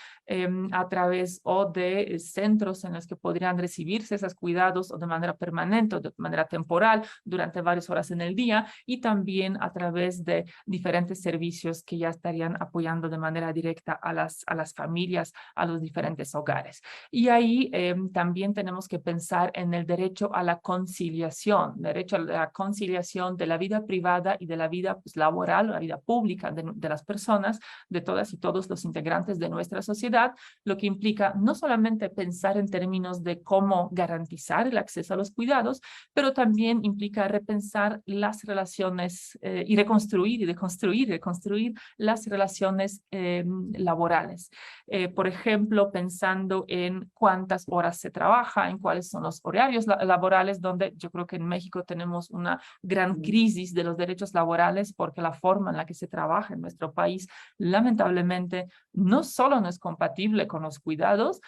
S4: a través o de centros en los que podrían recibirse esos cuidados o de manera permanente o de manera temporal durante varias horas en el día, y también a través de diferentes servicios que ya estarían apoyando de manera directa a las familias, a los diferentes hogares. Y ahí también tenemos que pensar en el derecho a la conciliación, derecho a la conciliación de la vida privada y de la vida pues, laboral, la vida pública de las personas, de todas y todos los integrantes de nuestra sociedad, lo que implica no solamente pensar en términos de cómo garantizar el acceso a los cuidados, pero también implica repensar las relaciones y reconstruir y reconstruir las relaciones laborales. Por ejemplo, pensando en cuántas horas se trabaja, en cuáles son los horarios laborales, donde yo creo que en México tenemos una gran crisis de los derechos laborales porque la forma en la que se trabaja en nuestro país, lamentablemente, no solo no es compatible con los cuidados,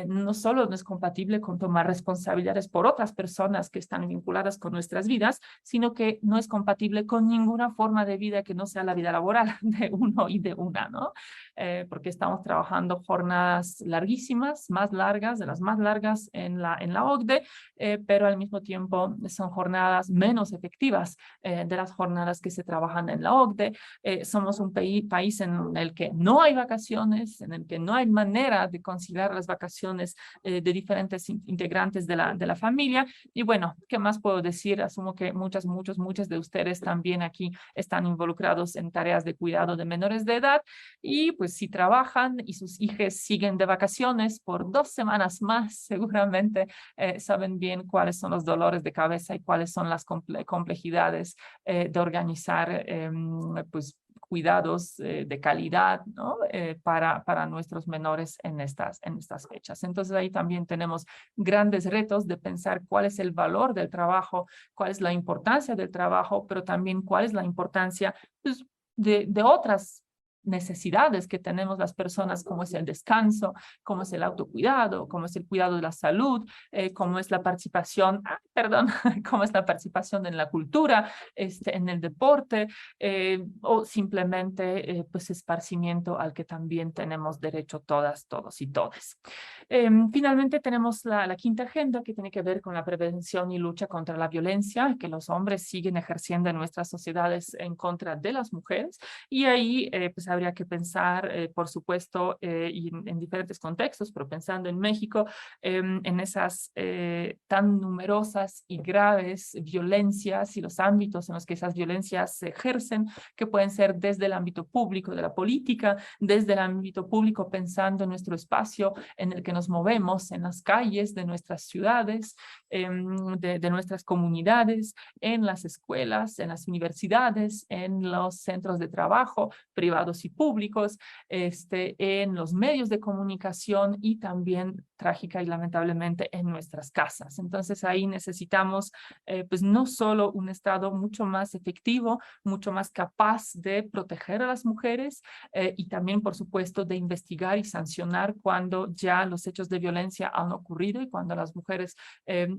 S4: no solo no es compatible con tomar responsabilidades por otras personas que están vinculadas con nuestras vidas, sino que no es compatible con ninguna forma de vida que no sea la vida laboral de uno y de una, ¿no? Porque estamos trabajando jornadas larguísimas, más largas, de las más largas en la OCDE, pero al mismo tiempo son jornadas menos efectivas de las jornadas que se trabajan en la OCDE. Somos un país en el que no hay vacaciones, en el que no hay manera de conciliar las vacaciones de diferentes integrantes de la familia. Y bueno, ¿qué más puedo decir? Asumo que muchas de ustedes también aquí están involucrados en tareas de cuidado de menores de edad y pues si trabajan y sus hijos siguen de vacaciones por 2 semanas más, seguramente saben bien cuáles son los dolores de cabeza y cuáles son las complejidades de organizar pues cuidados de calidad, ¿no? Para nuestros menores en estas fechas. Entonces ahí también tenemos grandes retos de pensar cuál es el valor del trabajo, cuál es la importancia del trabajo, pero también cuál es la importancia pues, de otras necesidades que tenemos las personas, como es el descanso, como es el autocuidado, como es el cuidado de la salud, como es la participación, como es la participación en la cultura, en el deporte, o simplemente pues esparcimiento al que también tenemos derecho todas, todos y todes. Finalmente tenemos la quinta agenda que tiene que ver con la prevención y lucha contra la violencia que los hombres siguen ejerciendo en nuestras sociedades en contra de las mujeres, y ahí pues habría que pensar, por supuesto, y en diferentes contextos, pero pensando en México, en esas tan numerosas y graves violencias y los ámbitos en los que esas violencias se ejercen, que pueden ser desde el ámbito público de la política, desde el ámbito público pensando en nuestro espacio en el que nos movemos, en las calles de nuestras ciudades, de nuestras comunidades, en las escuelas, en las universidades, en los centros de trabajo privados y públicos, en los medios de comunicación y también trágica y lamentablemente en nuestras casas. Entonces ahí necesitamos pues no solo un Estado mucho más efectivo, mucho más capaz de proteger a las mujeres y también por supuesto de investigar y sancionar cuando ya los hechos de violencia han ocurrido y cuando las mujeres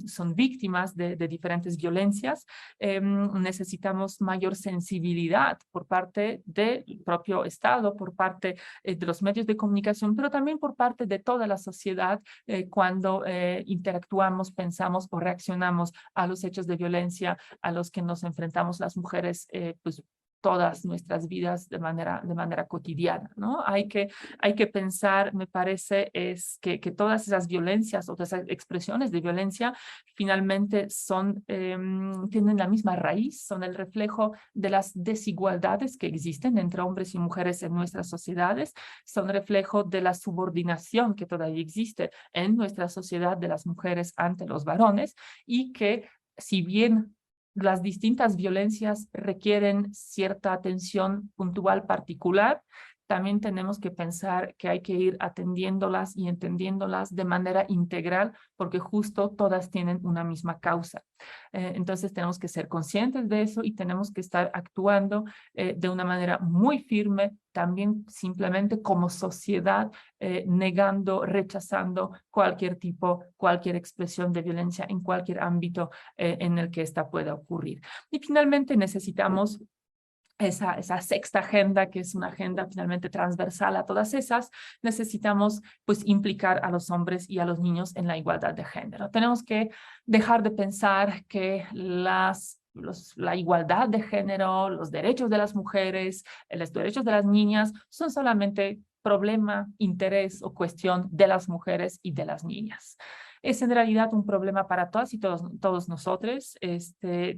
S4: son víctimas de diferentes violencias. Necesitamos mayor sensibilidad por parte del propio Estado, por parte de los medios de comunicación, pero también por parte de toda la sociedad cuando interactuamos, pensamos o reaccionamos a los hechos de violencia a los que nos enfrentamos las mujeres, pues todas nuestras vidas de manera cotidiana, ¿no? Hay que pensar, me parece, es que todas esas violencias o esas expresiones de violencia finalmente tienen la misma raíz, son el reflejo de las desigualdades que existen entre hombres y mujeres en nuestras sociedades, son reflejo de la subordinación que todavía existe en nuestra sociedad de las mujeres ante los varones y que si bien las distintas violencias requieren cierta atención puntual particular, también tenemos que pensar que hay que ir atendiéndolas y entendiéndolas de manera integral porque justo todas tienen una misma causa. Entonces tenemos que ser conscientes de eso y tenemos que estar actuando de una manera muy firme, también simplemente como sociedad, negando, rechazando cualquier expresión de violencia en cualquier ámbito en el que esta pueda ocurrir. Y finalmente necesitamos esa sexta agenda, que es una agenda finalmente transversal a todas esas, necesitamos pues implicar a los hombres y a los niños en la igualdad de género. Tenemos que dejar de pensar que la igualdad de género, los derechos de las mujeres, los derechos de las niñas son solamente problema, interés o cuestión de las mujeres y de las niñas. Es en realidad un problema para todas y todos nosotros.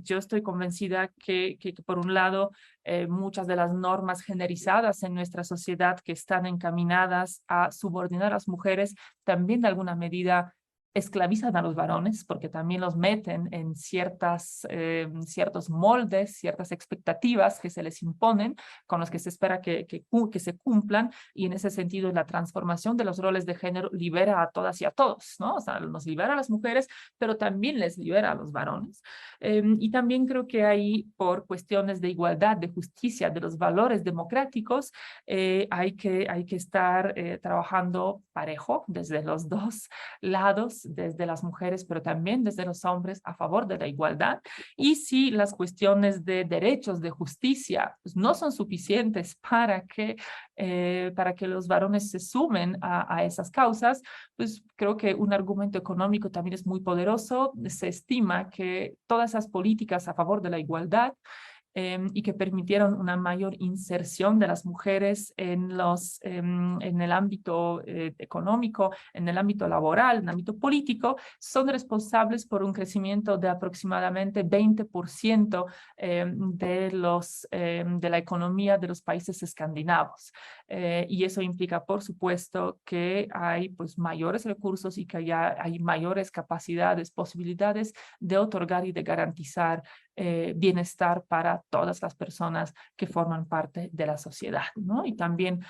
S4: Yo estoy convencida que por un lado, muchas de las normas generizadas en nuestra sociedad que están encaminadas a subordinar a las mujeres también de alguna medida esclavizan a los varones porque también los meten en ciertos moldes, ciertas expectativas que se les imponen, con los que se espera que se cumplan, y en ese sentido la transformación de los roles de género libera a todas y a todos, ¿no? O sea, nos libera a las mujeres, pero también les libera a los varones. Y también creo que ahí, por cuestiones de igualdad, de justicia, de los valores democráticos, hay que estar trabajando parejo desde los dos lados, desde las mujeres, pero también desde los hombres a favor de la igualdad. Y si las cuestiones de derechos, de justicia, pues no son suficientes para que los varones se sumen a esas causas, pues creo que un argumento económico también es muy poderoso. Se estima que todas esas políticas a favor de la igualdad y que permitieron una mayor inserción de las mujeres en el ámbito económico, en el ámbito laboral, en el ámbito político, son responsables por un crecimiento de aproximadamente 20% de la economía de los países escandinavos. Y eso implica, por supuesto, que hay pues mayores recursos y que ya hay mayores capacidades, posibilidades de otorgar y de garantizar bienestar para todas las personas que forman parte de la sociedad, ¿no? Y también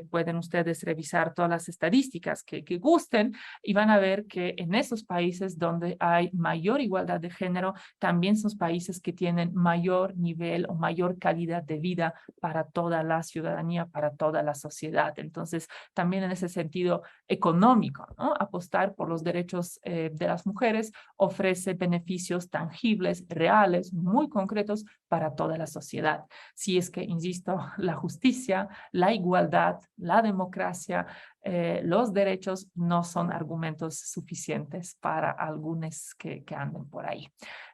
S4: pueden ustedes revisar todas las estadísticas que gusten y van a ver que en esos países donde hay mayor igualdad de género, también son países que tienen mayor nivel o mayor calidad de vida para toda la ciudadanía, para toda la sociedad. Entonces, también en ese sentido económico, ¿no? Apostar por los derechos de las mujeres ofrece beneficios tangibles, reales, muy concretos para toda la sociedad. Si es que, insisto, la justicia, la igualdad, la democracia, los derechos no son argumentos suficientes para algunos que anden por ahí.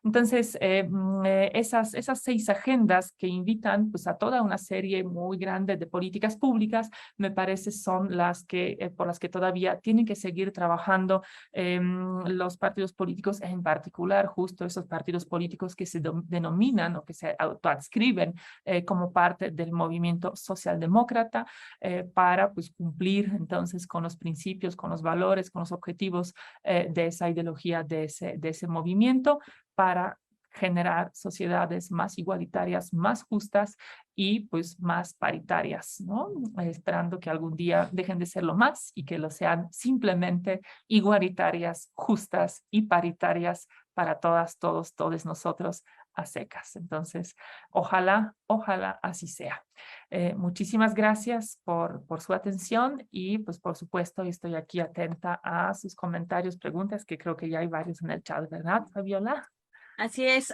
S4: Entonces, esas 6 agendas que invitan pues, a toda una serie muy grande de políticas públicas, me parece son las que, por las que todavía tienen que seguir trabajando los partidos políticos, en particular justo esos partidos políticos que se denominan o que se autoadscriben como parte del movimiento socialdemócrata para pues, cumplir entonces con los principios, con los valores, con los objetivos de esa ideología, de ese movimiento, para generar sociedades más igualitarias, más justas y pues más paritarias, ¿no? Esperando que algún día dejen de serlo más y que lo sean simplemente igualitarias, justas y paritarias para todas, todos, todos nosotros a secas. Entonces, ojalá así sea. Muchísimas gracias por su atención y pues por supuesto estoy aquí atenta a sus comentarios, preguntas, que creo que ya hay varios en el chat, ¿verdad, Fabiola?
S1: Así es,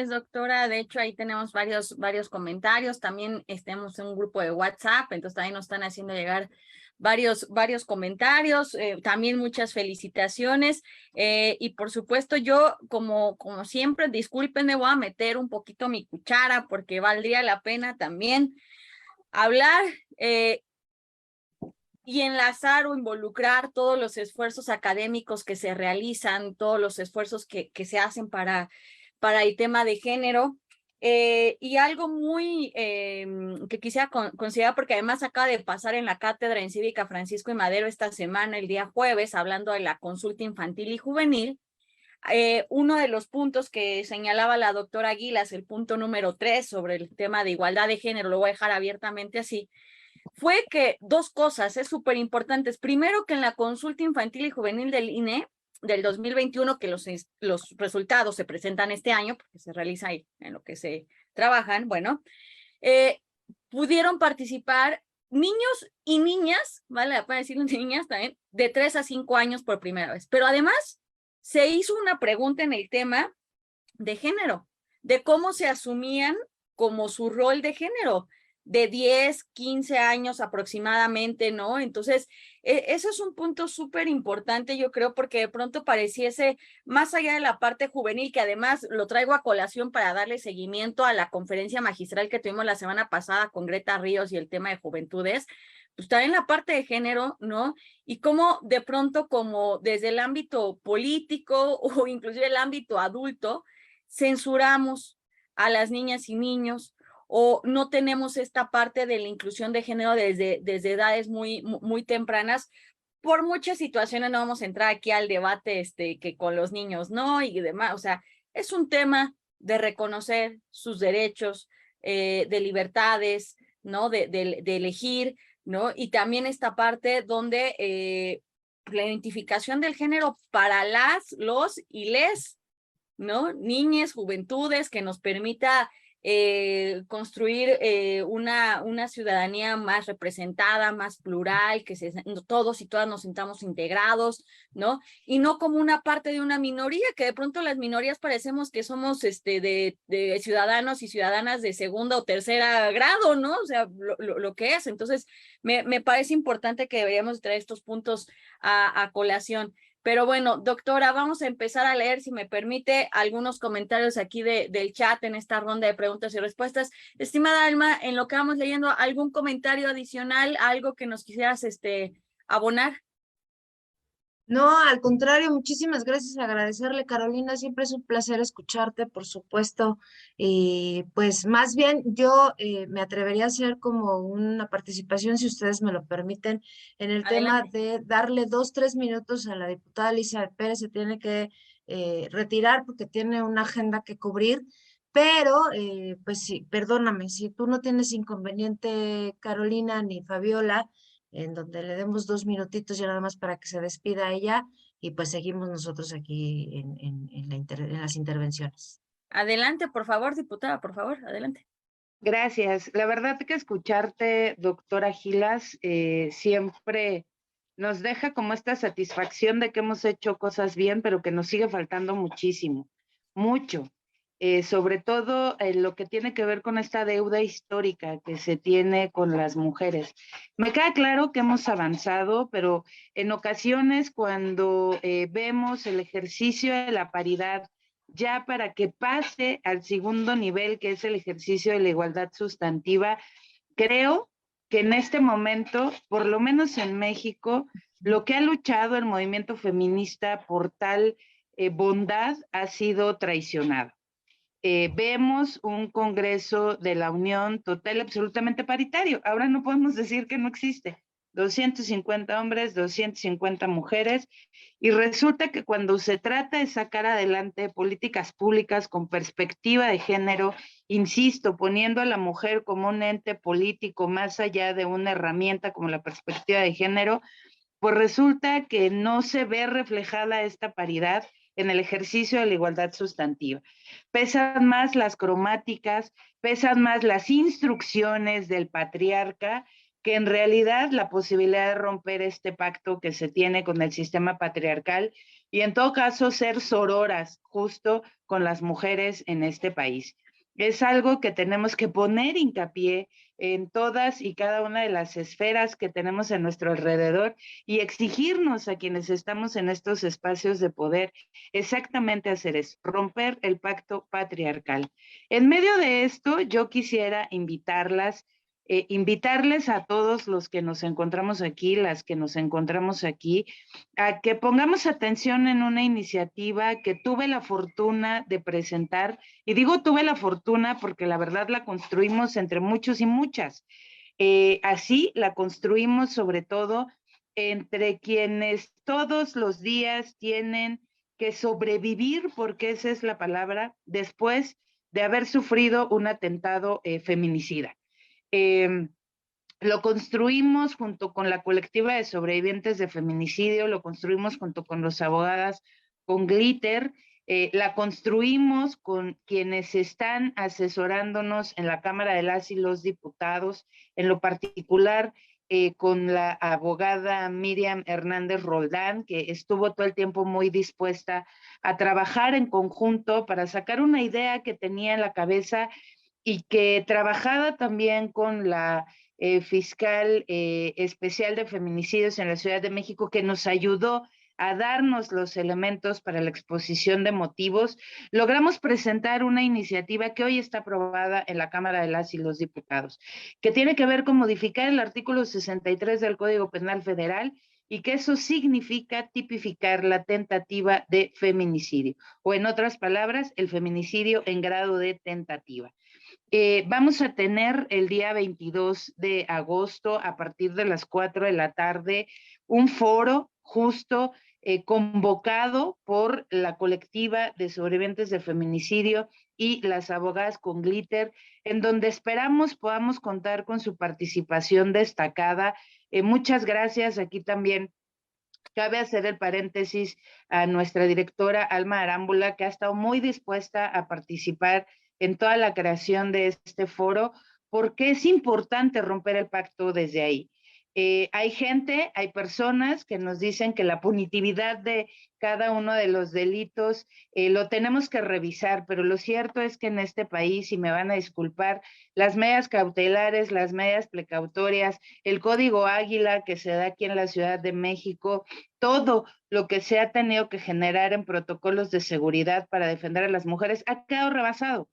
S1: doctora. De hecho, ahí tenemos varios comentarios. También estamos en un grupo de WhatsApp, entonces también nos están haciendo llegar varios comentarios, también muchas felicitaciones. Y por supuesto, yo, como siempre, discúlpenme, voy a meter un poquito mi cuchara porque valdría la pena también hablar y enlazar o involucrar todos los esfuerzos académicos que se realizan, todos los esfuerzos que se hacen para el tema de género. Y algo muy que quisiera considerar, porque además acaba de pasar en la cátedra en Cívica Francisco y Madero esta semana, el día jueves, hablando de la consulta infantil y juvenil. Uno de los puntos que señalaba la doctora Aguilas, el punto número 3 sobre el tema de igualdad de género, lo voy a dejar abiertamente así, fue que 2 cosas súper importantes. Primero, que en la consulta infantil y juvenil del INE del 2021, que los resultados se presentan este año, porque se realiza ahí en lo que se trabajan, bueno, pudieron participar niños y niñas, vale la pena decirlo, niñas también, de 3 a 5 años por primera vez. Pero además se hizo una pregunta en el tema de género, de cómo se asumían como su rol de género, de 10, 15 años aproximadamente, ¿no? Entonces, eso es un punto súper importante, yo creo, porque de pronto pareciese, más allá de la parte juvenil, que además lo traigo a colación para darle seguimiento a la conferencia magistral que tuvimos la semana pasada con Greta Ríos y el tema de juventudes, pues también la parte de género, ¿no? Y cómo de pronto, como desde el ámbito político o inclusive el ámbito adulto, censuramos a las niñas y niños, o no tenemos esta parte de la inclusión de género desde edades muy tempranas. Por muchas situaciones, no vamos a entrar aquí al debate que con los niños, ¿no? Y demás, o sea, es un tema de reconocer sus derechos, de libertades, ¿no? De elegir, ¿no? Y también esta parte donde la identificación del género para los y les, ¿no? Niñas, juventudes, que nos permita construir una ciudadanía más representada, más plural, que todos y todas nos sintamos integrados, ¿no? Y no como una parte de una minoría, que de pronto las minorías parecemos que somos de ciudadanos y ciudadanas de segunda o tercera grado, ¿no? O sea, lo que es. Entonces, me parece importante que deberíamos traer estos puntos a colación. Pero bueno, doctora, vamos a empezar a leer, si me permite, algunos comentarios aquí del chat en esta ronda de preguntas y respuestas. Estimada Alma, en lo que vamos leyendo, ¿algún comentario adicional, algo que nos quisieras abonar?
S5: No, al contrario, muchísimas gracias, agradecerle, Carolina, siempre es un placer escucharte, por supuesto, y pues más bien yo me atrevería a hacer como una participación, si ustedes me lo permiten, en el
S1: Adelante.
S5: tema de darle 2, 3 minutos a la diputada Elizabeth Pérez, se tiene que retirar porque tiene una agenda que cubrir, pero pues sí, perdóname, si tú no tienes inconveniente, Carolina, ni Fabiola, en donde le demos 2 minutitos ya nada más para que se despida ella y pues seguimos nosotros aquí en las intervenciones.
S1: Adelante, por favor, diputada, por favor, adelante.
S2: Gracias. La verdad que escucharte, doctora Gilas, siempre nos deja como esta satisfacción de que hemos hecho cosas bien, pero que nos sigue faltando muchísimo, mucho. sobre todo lo que tiene que ver con esta deuda histórica que se tiene con las mujeres. Me queda claro que hemos avanzado, pero en ocasiones cuando vemos el ejercicio de la paridad ya para que pase al segundo nivel, que es el ejercicio de la igualdad sustantiva, creo que en este momento, por lo menos en México, lo que ha luchado el movimiento feminista por tal bondad ha sido traicionado. Vemos un Congreso de la Unión total y absolutamente paritario. Ahora no podemos decir que no existe. 250 hombres, 250 mujeres, y resulta que cuando se trata de sacar adelante políticas públicas con perspectiva de género, insisto, poniendo a la mujer como un ente político más allá de una herramienta como la perspectiva de género, pues resulta que no se ve reflejada esta paridad en el ejercicio de la igualdad sustantiva. Pesan más las cromáticas, pesan más las instrucciones del patriarca que en realidad la posibilidad de romper este pacto que se tiene con el sistema patriarcal y en todo caso ser sororas justo con las mujeres en este país. Es algo que tenemos que poner hincapié en todas y cada una de las esferas que tenemos a nuestro alrededor y exigirnos a quienes estamos en estos espacios de poder exactamente hacer eso, romper el pacto patriarcal. En medio de esto, yo quisiera invitarles a todos los que nos encontramos aquí, las que nos encontramos aquí, a que pongamos atención en una iniciativa que tuve la fortuna de presentar, y digo tuve la fortuna porque la verdad la construimos entre muchos y muchas. Así la construimos sobre todo entre quienes todos los días tienen que sobrevivir, porque esa es la palabra, después de haber sufrido un atentado feminicida. Lo construimos junto con la colectiva de sobrevivientes de feminicidio, lo construimos junto con los abogadas con Glitter, la construimos con quienes están asesorándonos en la Cámara de las y los Diputados, en lo particular con la abogada Miriam Hernández Roldán, que estuvo todo el tiempo muy dispuesta a trabajar en conjunto para sacar una idea que tenía en la cabeza y que trabajada también con la fiscal especial de feminicidios en la Ciudad de México, que nos ayudó a darnos los elementos para la exposición de motivos, logramos presentar una iniciativa que hoy está aprobada en la Cámara de las y los Diputados, que tiene que ver con modificar el artículo 63 del Código Penal Federal y que eso significa tipificar la tentativa de feminicidio, o en otras palabras, el feminicidio en grado de tentativa. Vamos a tener el día 22 de agosto a partir de las 4 de la tarde un foro justo convocado por la colectiva de sobrevivientes de feminicidio y las abogadas con Glitter, en donde esperamos podamos contar con su participación destacada. Muchas gracias. Aquí también cabe hacer el paréntesis a nuestra directora Alma Arámbula, que ha estado muy dispuesta a participar en toda la creación de este foro, porque es importante romper el pacto desde ahí. Hay personas que nos dicen que la punitividad de cada uno de los delitos lo tenemos que revisar, pero lo cierto es que en este país, y me van a disculpar, las medidas cautelares, las medidas precautorias, el código Águila que se da aquí en la Ciudad de México, todo lo que se ha tenido que generar en protocolos de seguridad para defender a las mujeres ha quedado rebasado.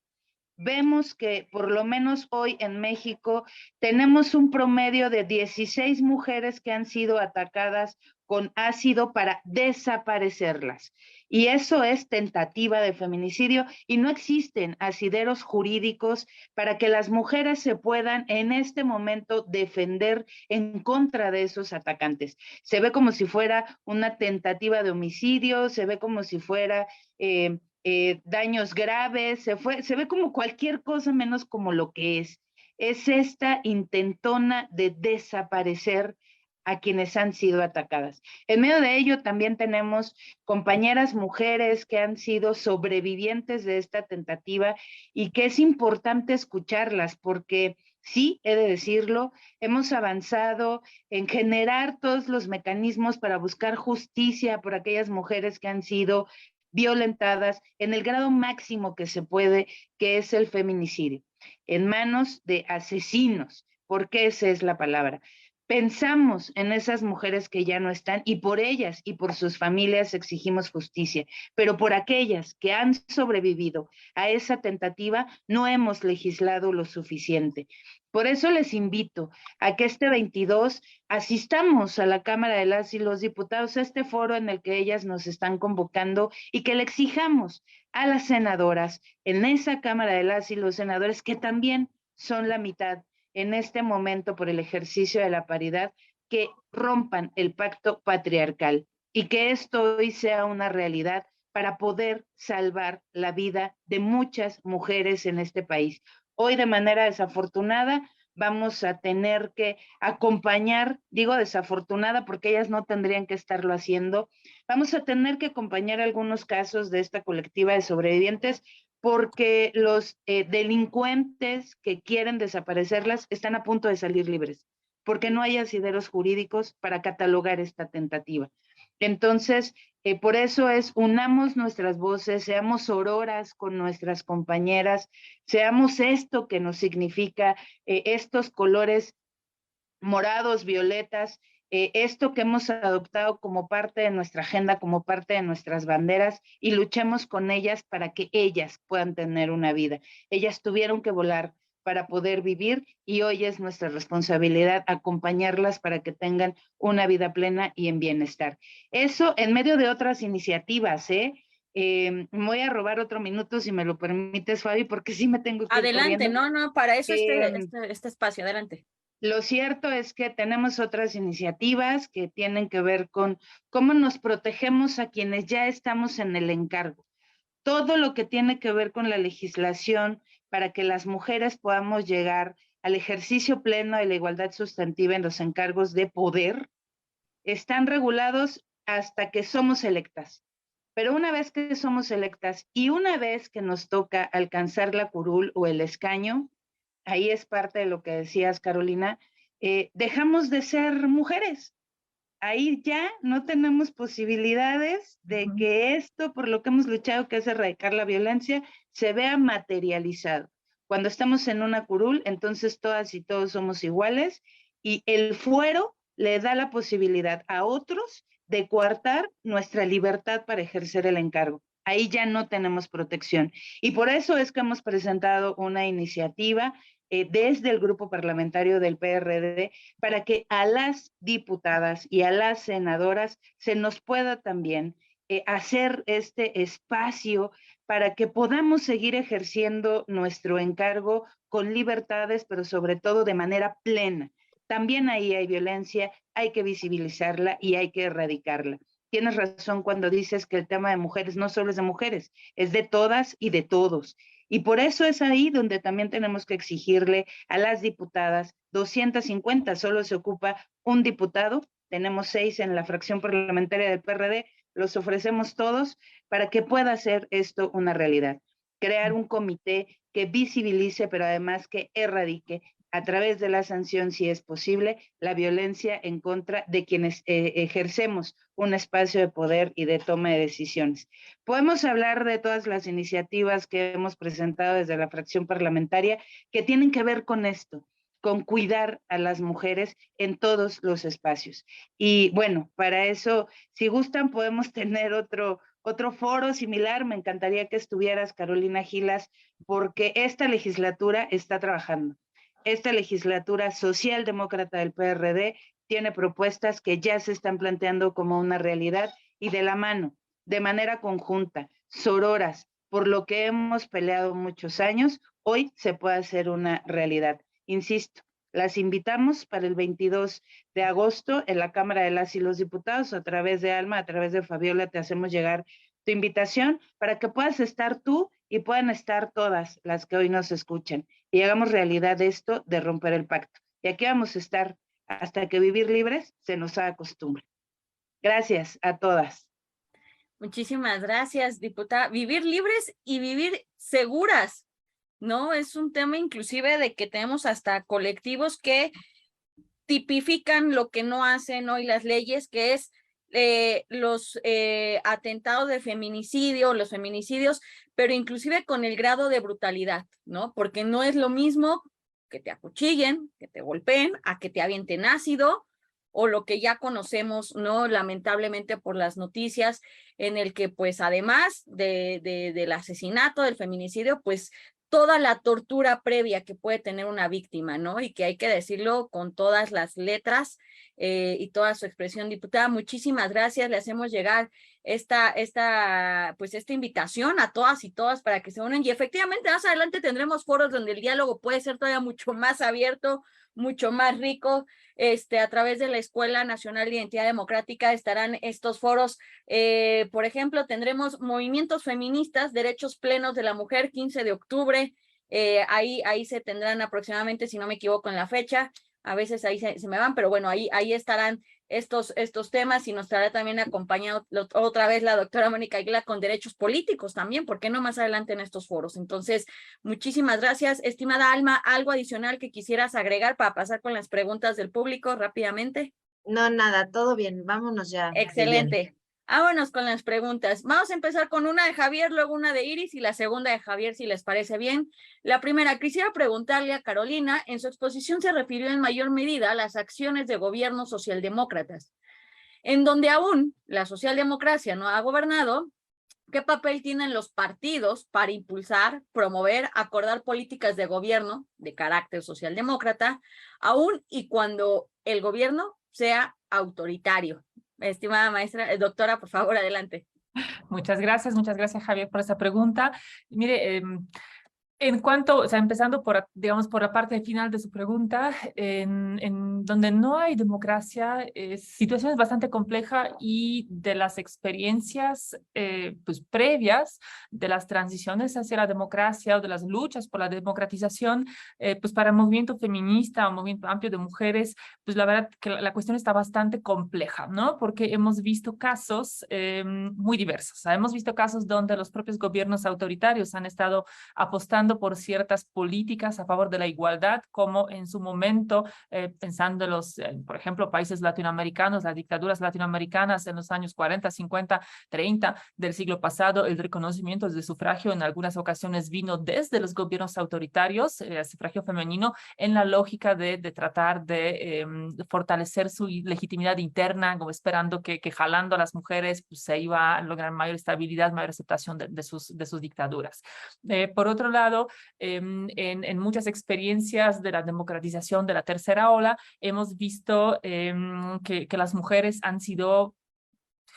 S2: Vemos que por lo menos hoy en México tenemos un promedio de 16 mujeres que han sido atacadas con ácido para desaparecerlas. Y eso es tentativa de feminicidio y no existen asideros jurídicos para que las mujeres se puedan en este momento defender en contra de esos atacantes. Se ve como si fuera una tentativa de homicidio, se ve como si fuera daños graves, se ve como cualquier cosa menos como lo que es. Es esta intentona de desaparecer a quienes han sido atacadas. En medio de ello también tenemos compañeras mujeres que han sido sobrevivientes de esta tentativa y que es importante escucharlas porque sí, he de decirlo, hemos avanzado en generar todos los mecanismos para buscar justicia por aquellas mujeres que han sido violentadas en el grado máximo que se puede, que es el feminicidio, en manos de asesinos, porque esa es la palabra. Pensamos en esas mujeres que ya no están y por ellas y por sus familias exigimos justicia, pero por aquellas que han sobrevivido a esa tentativa no hemos legislado lo suficiente. Por eso les invito a que este 22 asistamos a la Cámara de las y los Diputados, a este foro en el que ellas nos están convocando y que le exijamos a las senadoras en esa Cámara de las y los senadores, que también son la mitad en este momento por el ejercicio de la paridad, que rompan el pacto patriarcal y que esto hoy sea una realidad para poder salvar la vida de muchas mujeres en este país. Hoy, de manera desafortunada, vamos a tener que acompañar, digo desafortunada porque ellas no tendrían que estarlo haciendo, vamos a tener que acompañar algunos casos de esta colectiva de sobrevivientes porque los delincuentes que quieren desaparecerlas están a punto de salir libres, porque no hay asideros jurídicos para catalogar esta tentativa. Entonces, por eso unamos nuestras voces, seamos sororas con nuestras compañeras, seamos esto que nos significa estos colores morados, violetas, esto que hemos adoptado como parte de nuestra agenda, como parte de nuestras banderas, y luchemos con ellas para que ellas puedan tener una vida. Ellas tuvieron que volar para poder vivir y hoy es nuestra responsabilidad acompañarlas para que tengan una vida plena y en bienestar. Eso en medio de otras iniciativas, voy a robar otro minuto si me lo permites, Fabi, porque sí me tengo que ir
S1: Adelante,
S2: corriendo.
S1: no, para eso este espacio, adelante.
S2: Lo cierto es que tenemos otras iniciativas que tienen que ver con cómo nos protegemos a quienes ya estamos en el encargo. Todo lo que tiene que ver con la legislación para que las mujeres podamos llegar al ejercicio pleno de la igualdad sustantiva en los encargos de poder, están regulados hasta que somos electas. Pero una vez que somos electas y una vez que nos toca alcanzar la curul o el escaño, ahí es parte de lo que decías, Carolina, dejamos de ser mujeres. Ahí ya no tenemos posibilidades de que esto, por lo que hemos luchado, que es erradicar la violencia, se vea materializado. Cuando estamos en una curul, entonces todas y todos somos iguales y el fuero le da la posibilidad a otros de coartar nuestra libertad para ejercer el encargo. Ahí ya no tenemos protección. Y por eso es que hemos presentado una iniciativa desde el grupo parlamentario del PRD para que a las diputadas y a las senadoras se nos pueda también hacer este espacio para que podamos seguir ejerciendo nuestro encargo con libertades, pero sobre todo de manera plena. También ahí hay violencia, hay que visibilizarla y hay que erradicarla. Tienes razón cuando dices que el tema de mujeres no solo es de mujeres, es de todas y de todos. Y por eso es ahí donde también tenemos que exigirle a las diputadas 250, solo se ocupa un diputado, tenemos 6 en la fracción parlamentaria del PRD, los ofrecemos todos para que pueda hacer esto una realidad. Crear un comité que visibilice, pero además que erradique a través de la sanción, si es posible, la violencia en contra de quienes ejercemos un espacio de poder y de toma de decisiones. Podemos hablar de todas las iniciativas que hemos presentado desde la fracción parlamentaria que tienen que ver con esto, con cuidar a las mujeres en todos los espacios. Y bueno, para eso, si gustan, podemos tener otro foro similar. Me encantaría que estuvieras, Carolina Gilas, porque esta legislatura está trabajando. Esta legislatura socialdemócrata del PRD tiene propuestas que ya se están planteando como una realidad y de la mano, de manera conjunta, sororas, por lo que hemos peleado muchos años, hoy se puede hacer una realidad. Insisto, las invitamos para el 22 de agosto en la Cámara de las y los Diputados, a través de Alma, a través de Fabiola, te hacemos llegar tu invitación para que puedas estar tú y puedan estar todas las que hoy nos escuchan y hagamos realidad esto de romper el pacto. Y aquí vamos a estar hasta que vivir libres se nos haga costumbre. Gracias a todas.
S1: Muchísimas gracias, diputada. Vivir libres y vivir seguras, ¿no? Es un tema inclusive de que tenemos hasta colectivos que tipifican lo que no hacen hoy las leyes, que es los atentados de feminicidio, los feminicidios, pero inclusive con el grado de brutalidad, ¿no? Porque no es lo mismo que te acuchillen, que te golpeen, a que te avienten ácido, o lo que ya conocemos, ¿no? Lamentablemente por las noticias, en el que pues además del asesinato, del feminicidio, pues toda la tortura previa que puede tener una víctima, ¿no? Y que hay que decirlo con todas las letras y toda su expresión. Diputada, muchísimas gracias. Le hacemos llegar esta invitación a todas y todas para que se unan. Y efectivamente, más adelante tendremos foros donde el diálogo puede ser todavía mucho más abierto, mucho más rico. A través de la Escuela Nacional de Identidad Democrática estarán estos foros. Por ejemplo, tendremos movimientos feministas, derechos plenos de la mujer, 15 de octubre. Ahí se tendrán aproximadamente, si no me equivoco en la fecha, a veces ahí se me van, pero bueno, ahí estarán estos temas, y nos estará también acompañando otra vez la doctora Mónica Aguilar con derechos políticos también, ¿por qué no más adelante en estos foros? Entonces, muchísimas gracias. Estimada Alma, ¿algo adicional que quisieras agregar para pasar con las preguntas del público rápidamente?
S5: No, nada, todo bien, vámonos ya.
S1: Excelente. Vámonos con las preguntas. Vamos a empezar con una de Javier, luego una de Iris y la segunda de Javier, si les parece bien. La primera, quisiera preguntarle a Carolina, en su exposición se refirió en mayor medida a las acciones de gobiernos socialdemócratas, en donde aún la socialdemocracia no ha gobernado. ¿Qué papel tienen los partidos para impulsar, promover, acordar políticas de gobierno de carácter socialdemócrata, aún y cuando el gobierno sea autoritario? Estimada maestra, doctora, por favor, adelante.
S4: Muchas gracias Javier por esa pregunta. Mire, en cuanto, o sea, empezando por, digamos, por la parte final de su pregunta, en donde no hay democracia, situación es bastante compleja, y de las experiencias pues previas de las transiciones hacia la democracia o de las luchas por la democratización, pues para el movimiento feminista o movimiento amplio de mujeres, pues la verdad que la cuestión está bastante compleja, ¿no? Porque hemos visto casos muy diversos. O sea, hemos visto casos donde los propios gobiernos autoritarios han estado apostando por ciertas políticas a favor de la igualdad, como en su momento, pensando en los, por ejemplo, países latinoamericanos, las dictaduras latinoamericanas en los años 40, 50, 30 del siglo pasado, el reconocimiento del sufragio en algunas ocasiones vino desde los gobiernos autoritarios, el sufragio femenino, en la lógica de tratar de fortalecer su legitimidad interna, como esperando que jalando a las mujeres pues, se iba a lograr mayor estabilidad, mayor aceptación de sus dictaduras. Por otro lado, en muchas experiencias de la democratización de la tercera ola, hemos visto que las mujeres han sido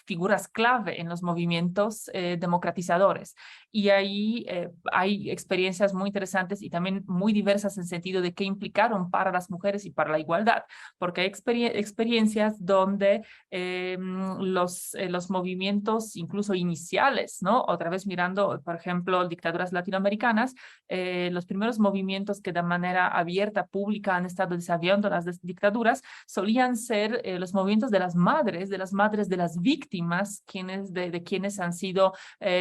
S4: figuras clave en los movimientos democratizadores. Y ahí hay experiencias muy interesantes y también muy diversas en sentido de qué implicaron para las mujeres y para la igualdad, porque hay experiencias donde los movimientos incluso iniciales, ¿no? Otra vez mirando, por ejemplo, dictaduras latinoamericanas, los primeros movimientos que de manera abierta, pública, han estado desafiando las dictaduras, solían ser los movimientos de las madres de las víctimas, de quienes han sido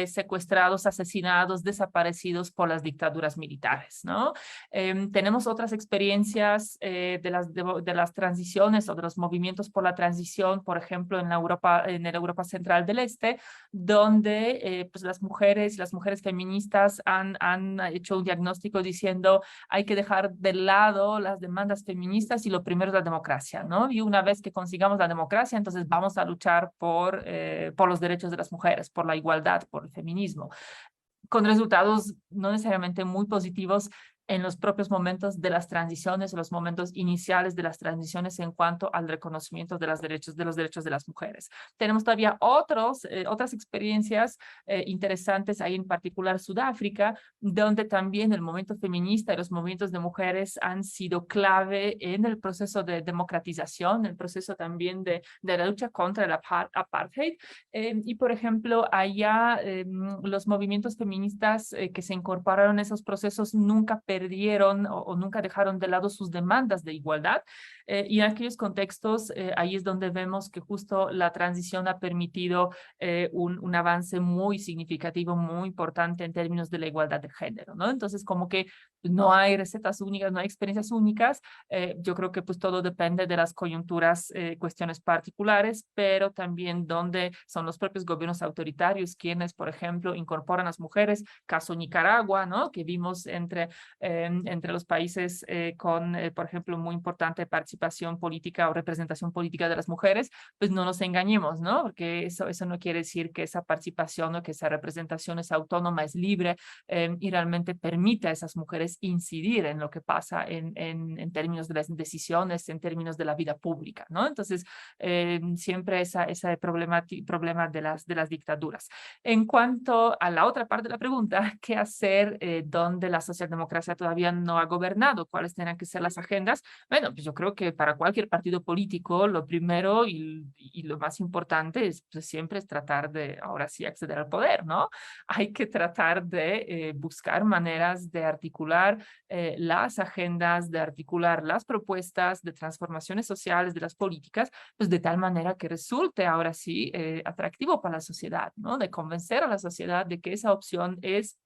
S4: secuestrados, asesinados, desaparecidos por las dictaduras militares, ¿no? Tenemos otras experiencias de las transiciones o de los movimientos por la transición, por ejemplo, en la Europa Central del Este, donde pues las mujeres feministas han hecho un diagnóstico diciendo hay que dejar de lado las demandas feministas y lo primero es la democracia, ¿no? Y una vez que consigamos la democracia, entonces vamos a luchar por los derechos de las mujeres, por la igualdad, por el feminismo, con resultados no necesariamente muy positivos en los propios momentos de las transiciones, los momentos iniciales de las transiciones en cuanto al reconocimiento de los derechos de las mujeres. Tenemos todavía otras experiencias interesantes, ahí en particular Sudáfrica, donde también el movimiento feminista y los movimientos de mujeres han sido clave en el proceso de democratización, el proceso también de la lucha contra el apartheid. Y, por ejemplo, allá los movimientos feministas que se incorporaron a esos procesos nunca perdieron o nunca dejaron de lado sus demandas de igualdad, y en aquellos contextos ahí es donde vemos que justo la transición ha permitido un avance muy significativo, muy importante en términos de la igualdad de género, ¿no? Entonces, como que no hay recetas únicas, no hay experiencias únicas. Yo creo que pues todo depende de las coyunturas, cuestiones particulares, pero también donde son los propios gobiernos autoritarios quienes, por ejemplo, incorporan a las mujeres, caso Nicaragua, ¿no? Que vimos entre los países con, por ejemplo, muy importante participación política o representación política de las mujeres, pues no nos engañemos, ¿no? Porque eso no quiere decir que esa participación o que esa representación es autónoma, es libre, y realmente permite a esas mujeres incidir en lo que pasa en términos de las decisiones, en términos de la vida pública, ¿no? Entonces, siempre ese problema de las dictaduras. En cuanto a la otra parte de la pregunta, ¿qué hacer donde la socialdemocracia todavía no ha gobernado? ¿Cuáles tendrán que ser las agendas? Bueno, pues yo creo que para cualquier partido político, lo primero y lo más importante es pues, siempre es tratar de, ahora sí, acceder al poder, ¿no? Hay que tratar de buscar maneras de articular las agendas, de articular las propuestas de transformaciones sociales de las políticas, pues de tal manera que resulte ahora sí atractivo para la sociedad, ¿no? De convencer a la sociedad de que esa opción es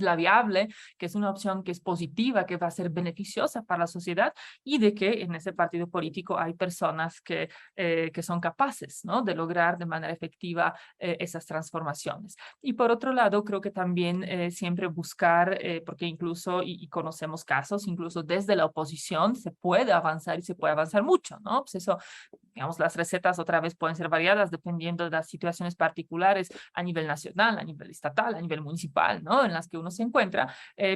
S4: la viable, que es una opción que es positiva, que va a ser beneficiosa para la sociedad y de que en ese partido político hay personas que son capaces, ¿no? De lograr de manera efectiva esas transformaciones. Y por otro lado, creo que también siempre buscar, porque incluso, y conocemos casos, incluso desde la oposición se puede avanzar y se puede avanzar mucho, ¿no? Pues eso, digamos, las recetas otra vez pueden ser variadas dependiendo de las situaciones particulares a nivel nacional, a nivel estatal, a nivel municipal, ¿no? En las que uno se encuentra,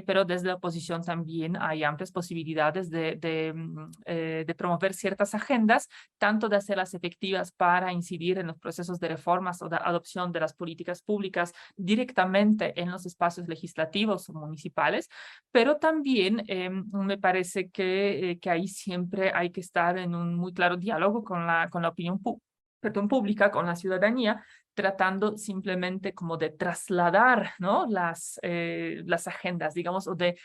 S4: pero desde la oposición también hay amplias posibilidades de promover ciertas agendas, tanto de hacerlas efectivas para incidir en los procesos de reformas o de adopción de las políticas públicas directamente en los espacios legislativos o municipales, pero también me parece que ahí siempre hay que estar en un muy claro diálogo con la opinión pública, con la ciudadanía, tratando simplemente como de trasladar, ¿no? las agendas, digamos, o de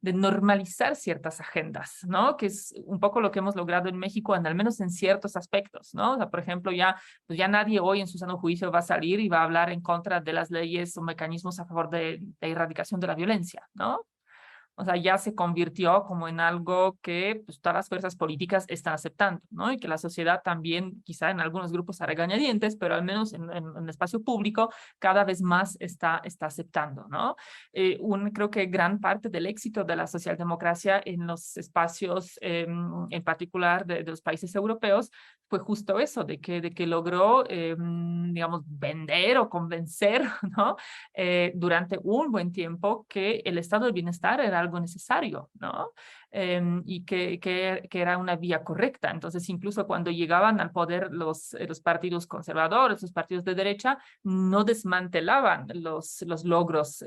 S4: normalizar ciertas agendas, ¿no? Que es un poco lo que hemos logrado en México, al menos en ciertos aspectos, ¿no? O sea, por ejemplo, pues ya nadie hoy en su sano juicio va a salir y va a hablar en contra de las leyes o mecanismos a favor de erradicación de la violencia, ¿no? O sea, ya se convirtió como en algo que pues, todas las fuerzas políticas están aceptando, ¿no? Y que la sociedad también, quizá en algunos grupos a regañadientes, pero al menos en el espacio público, cada vez más está aceptando, ¿no? Creo que gran parte del éxito de la socialdemocracia en los espacios, en particular de los países europeos, fue justo eso, de que logró, digamos, vender o convencer, ¿no? Durante un buen tiempo que el estado de bienestar era algo necesario, ¿no? Y que era una vía correcta. Entonces, incluso cuando llegaban al poder los partidos conservadores, los partidos de derecha, no desmantelaban los logros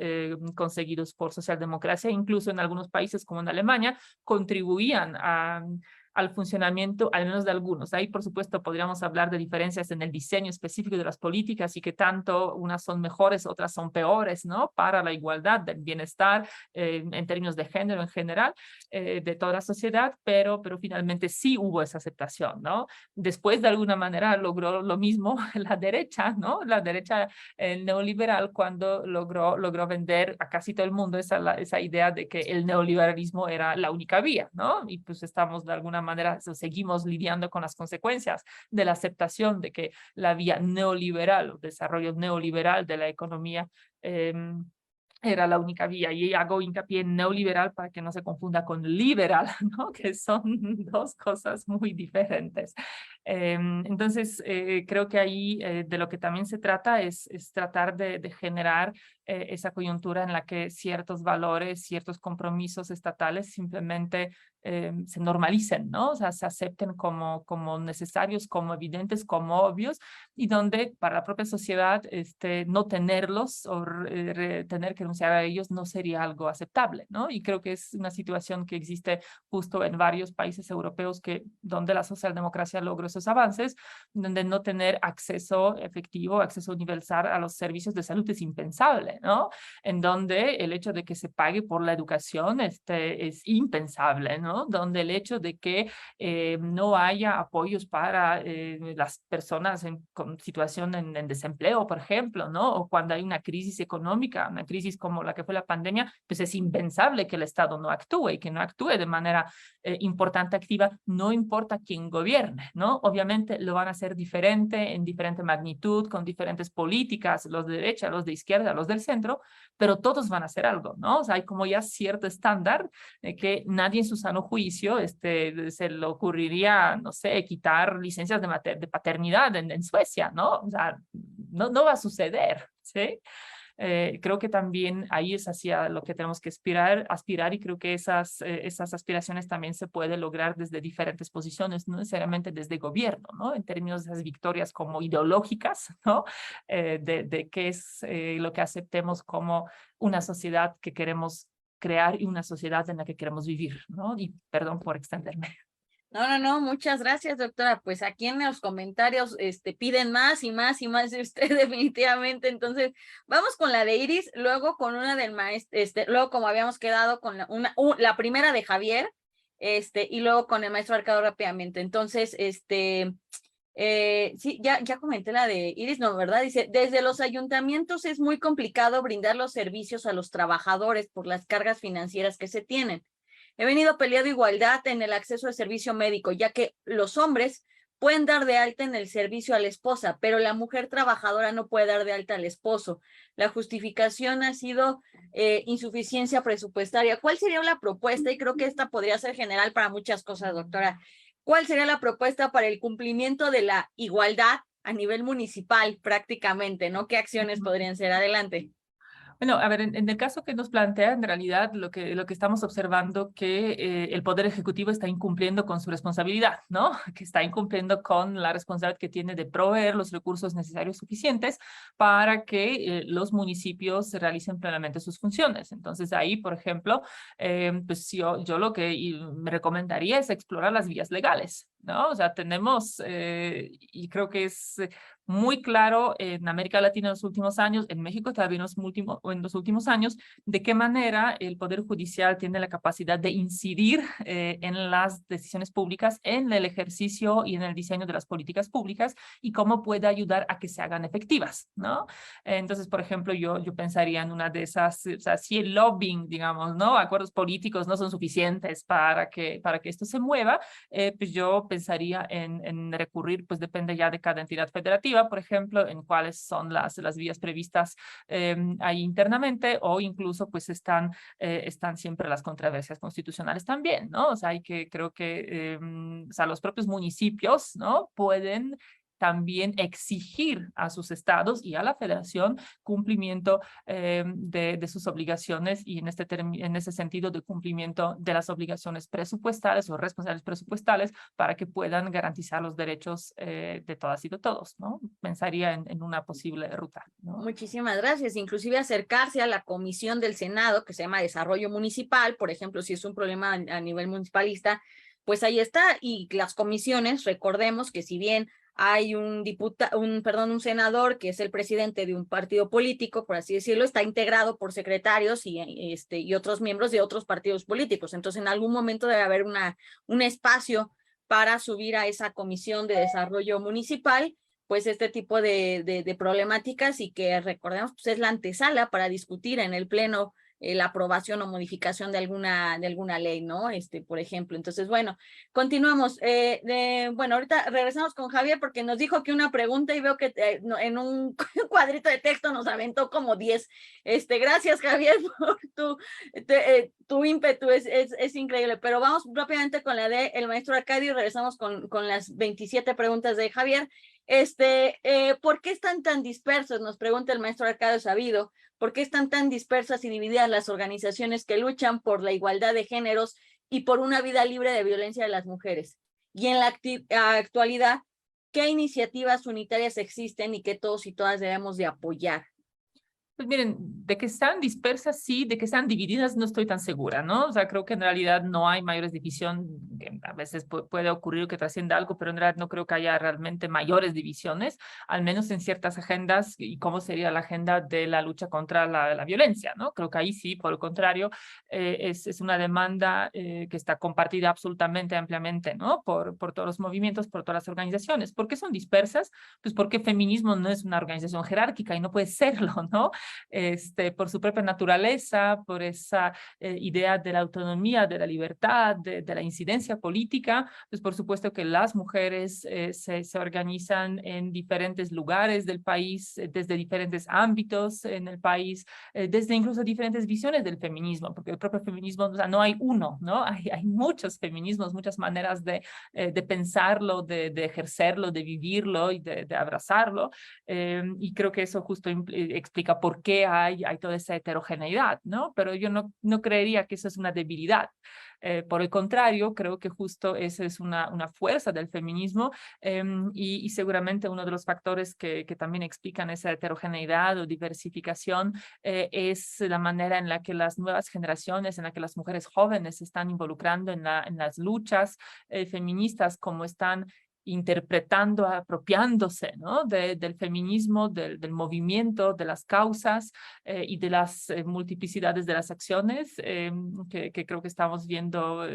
S4: conseguidos por socialdemocracia, incluso en algunos países como en Alemania, contribuían al funcionamiento, al menos de algunos. Ahí, por supuesto, podríamos hablar de diferencias en el diseño específico de las políticas y que tanto unas son mejores, otras son peores, ¿no? Para la igualdad, del bienestar, en términos de género en general, de toda la sociedad, pero finalmente sí hubo esa aceptación, ¿no? Después, de alguna manera, logró lo mismo la derecha, ¿no? La derecha neoliberal cuando logró vender a casi todo el mundo esa idea de que el neoliberalismo era la única vía, ¿no? Y pues estamos de alguna manera, seguimos lidiando con las consecuencias de la aceptación de que la vía neoliberal, o desarrollo neoliberal de la economía, era la única vía. Y hago hincapié en neoliberal para que no se confunda con liberal, ¿no? Que son dos cosas muy diferentes. Entonces, creo que ahí de lo que también se trata es tratar de generar esa coyuntura en la que ciertos valores, ciertos compromisos estatales simplemente se normalicen, ¿no? O sea, se acepten como necesarios, como evidentes, como obvios, y donde para la propia sociedad no tenerlos o tener que renunciar a ellos no sería algo aceptable, ¿no? Y creo que es una situación que existe justo en varios países europeos donde la socialdemocracia logró esos avances, donde no tener acceso efectivo, acceso universal a los servicios de salud es impensable, Chile, ¿no? En donde el hecho de que se pague por la educación es impensable, ¿no? Donde el hecho de que no haya apoyos para las personas con situación en desempleo, por ejemplo, ¿no? O cuando hay una crisis económica, una crisis como la que fue la pandemia, pues es impensable que el Estado no actúe y que no actúe de manera importante, activa, no importa quién gobierne, ¿no? Obviamente lo van a hacer diferente, en diferente magnitud, con diferentes políticas, los de derecha, los de izquierda, los del centro, pero todos van a hacer algo, ¿no? O sea, hay como ya cierto estándar que nadie en su sano juicio se le ocurriría, no sé, quitar licencias de paternidad en Suecia, ¿no? O sea, no va a suceder, ¿sí? Creo que también ahí es hacia lo que tenemos que aspirar y creo que esas aspiraciones también se pueden lograr desde diferentes posiciones, no necesariamente desde gobierno, ¿no? En términos de esas victorias como ideológicas, ¿no? De qué es lo que aceptemos como una sociedad que queremos crear y una sociedad en la que queremos vivir, ¿no? Y perdón por extenderme.
S1: No, muchas gracias, doctora. Pues aquí en los comentarios piden más y más y más de usted definitivamente. Entonces, vamos con la de Iris, luego con una del maestro, luego como habíamos quedado con la primera de Javier, y luego con el maestro Arcado rápidamente. Entonces, sí, ya comenté la de Iris, ¿no? ¿Verdad? Dice, desde los ayuntamientos es muy complicado brindar los servicios a los trabajadores por las cargas financieras que se tienen. He venido peleando igualdad en el acceso al servicio médico, ya que los hombres pueden dar de alta en el servicio a la esposa, pero la mujer trabajadora no puede dar de alta al esposo. La justificación ha sido insuficiencia presupuestaria. ¿Cuál sería la propuesta? Y creo que esta podría ser general para muchas cosas, doctora. ¿Cuál sería la propuesta para el cumplimiento de la igualdad a nivel municipal prácticamente, ¿no? ¿Qué acciones podrían ser? Adelante.
S4: Bueno, a ver, en el caso que nos plantea, en realidad lo que estamos observando que el Poder Ejecutivo está incumpliendo con su responsabilidad, ¿no? Que está incumpliendo con la responsabilidad que tiene de proveer los recursos necesarios suficientes para que los municipios realicen plenamente sus funciones. Entonces ahí, por ejemplo, pues yo lo que me recomendaría es explorar las vías legales, ¿no? O sea, tenemos, y creo que es muy claro en América Latina en los últimos años, en México también en los últimos años, de qué manera el Poder Judicial tiene la capacidad de incidir en las decisiones públicas, en el ejercicio y en el diseño de las políticas públicas y cómo puede ayudar a que se hagan efectivas, ¿no? Entonces, por ejemplo, yo pensaría en una de esas, o sea, si el lobbying, digamos, ¿no? Acuerdos políticos no son suficientes para que esto se mueva, pues yo pensaría en recurrir, pues depende ya de cada entidad federativa, por ejemplo, en cuáles son las vías previstas ahí internamente o incluso pues están siempre las controversias constitucionales también, ¿no? O sea, creo que o sea, los propios municipios, ¿no? Pueden también exigir a sus estados y a la federación cumplimiento de sus obligaciones y en ese sentido de cumplimiento de las obligaciones presupuestales o responsabilidades presupuestales para que puedan garantizar los derechos de todas y de todos, ¿no? Pensaría en una posible ruta, ¿no?
S1: Muchísimas gracias. Inclusive acercarse a la comisión del Senado que se llama Desarrollo Municipal, por ejemplo, si es un problema a nivel municipalista, pues ahí está. Y las comisiones, recordemos que si bien hay un senador que es el presidente de un partido político, por así decirlo, está integrado por secretarios y otros miembros de otros partidos políticos. Entonces, en algún momento debe haber un espacio para subir a esa comisión de desarrollo municipal, pues este tipo de problemáticas y que recordemos, pues es la antesala para discutir en el pleno la aprobación o modificación de alguna ley, ¿no? Por ejemplo. Entonces, bueno, continuamos. Bueno, ahorita regresamos con Javier porque nos dijo que una pregunta y veo que en un cuadrito de texto nos aventó como 10. Gracias, Javier, por tu ímpetu, es increíble. Pero vamos rápidamente con la de el maestro Arcadio y regresamos con las 27 preguntas de Javier. ¿Por qué están tan dispersos? Nos pregunta el maestro Arcadio Sabido. ¿Por qué están tan dispersas y divididas las organizaciones que luchan por la igualdad de géneros y por una vida libre de violencia de las mujeres? Y en la actualidad, ¿qué iniciativas unitarias existen y que todos y todas debemos de apoyar?
S4: Pues miren, de que están dispersas, sí, de que están divididas, no estoy tan segura, ¿no? O sea, creo que en realidad no hay mayores divisiones, a veces puede ocurrir que trascienda algo, pero en realidad no creo que haya realmente mayores divisiones, al menos en ciertas agendas, y cómo sería la agenda de la lucha contra la violencia, ¿no? Creo que ahí sí, por el contrario, es una demanda que está compartida absolutamente ampliamente, ¿no? Por todos los movimientos, por todas las organizaciones. ¿Por qué son dispersas? Pues porque feminismo no es una organización jerárquica y no puede serlo, ¿no? Por su propia naturaleza, por esa idea de la autonomía, de la libertad, de la incidencia política, pues por supuesto que las mujeres se organizan en diferentes lugares del país, desde diferentes ámbitos en el país, desde incluso diferentes visiones del feminismo, porque el propio feminismo, o sea, no hay uno, ¿no? Hay muchos feminismos, muchas maneras de pensarlo, de ejercerlo, de vivirlo y de abrazarlo, y creo que eso justo explica por qué hay toda esa heterogeneidad, ¿no? Pero yo no creería que eso es una debilidad. Por el contrario, creo que justo esa es una fuerza del feminismo, y seguramente uno de los factores que también explican esa heterogeneidad o diversificación es la manera en la que las nuevas generaciones, en la que las mujeres jóvenes se están involucrando en las luchas feministas, como están interpretando, apropiándose, ¿no? Del feminismo, del movimiento, de las causas y de las multiplicidades de las acciones que creo que estamos viendo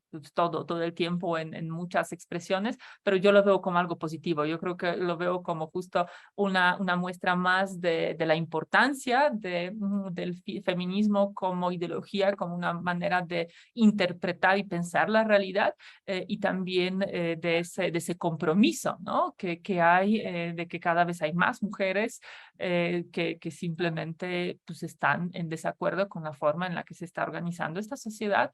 S4: pues todo el tiempo en muchas expresiones, pero yo lo veo como algo positivo. Yo creo que lo veo como justo una muestra más de la importancia del feminismo como ideología, como una manera de interpretar y pensar la realidad, y también de ese compromiso, ¿no? que hay, de que cada vez hay más mujeres que simplemente pues, están en desacuerdo con la forma en la que se está organizando esta sociedad,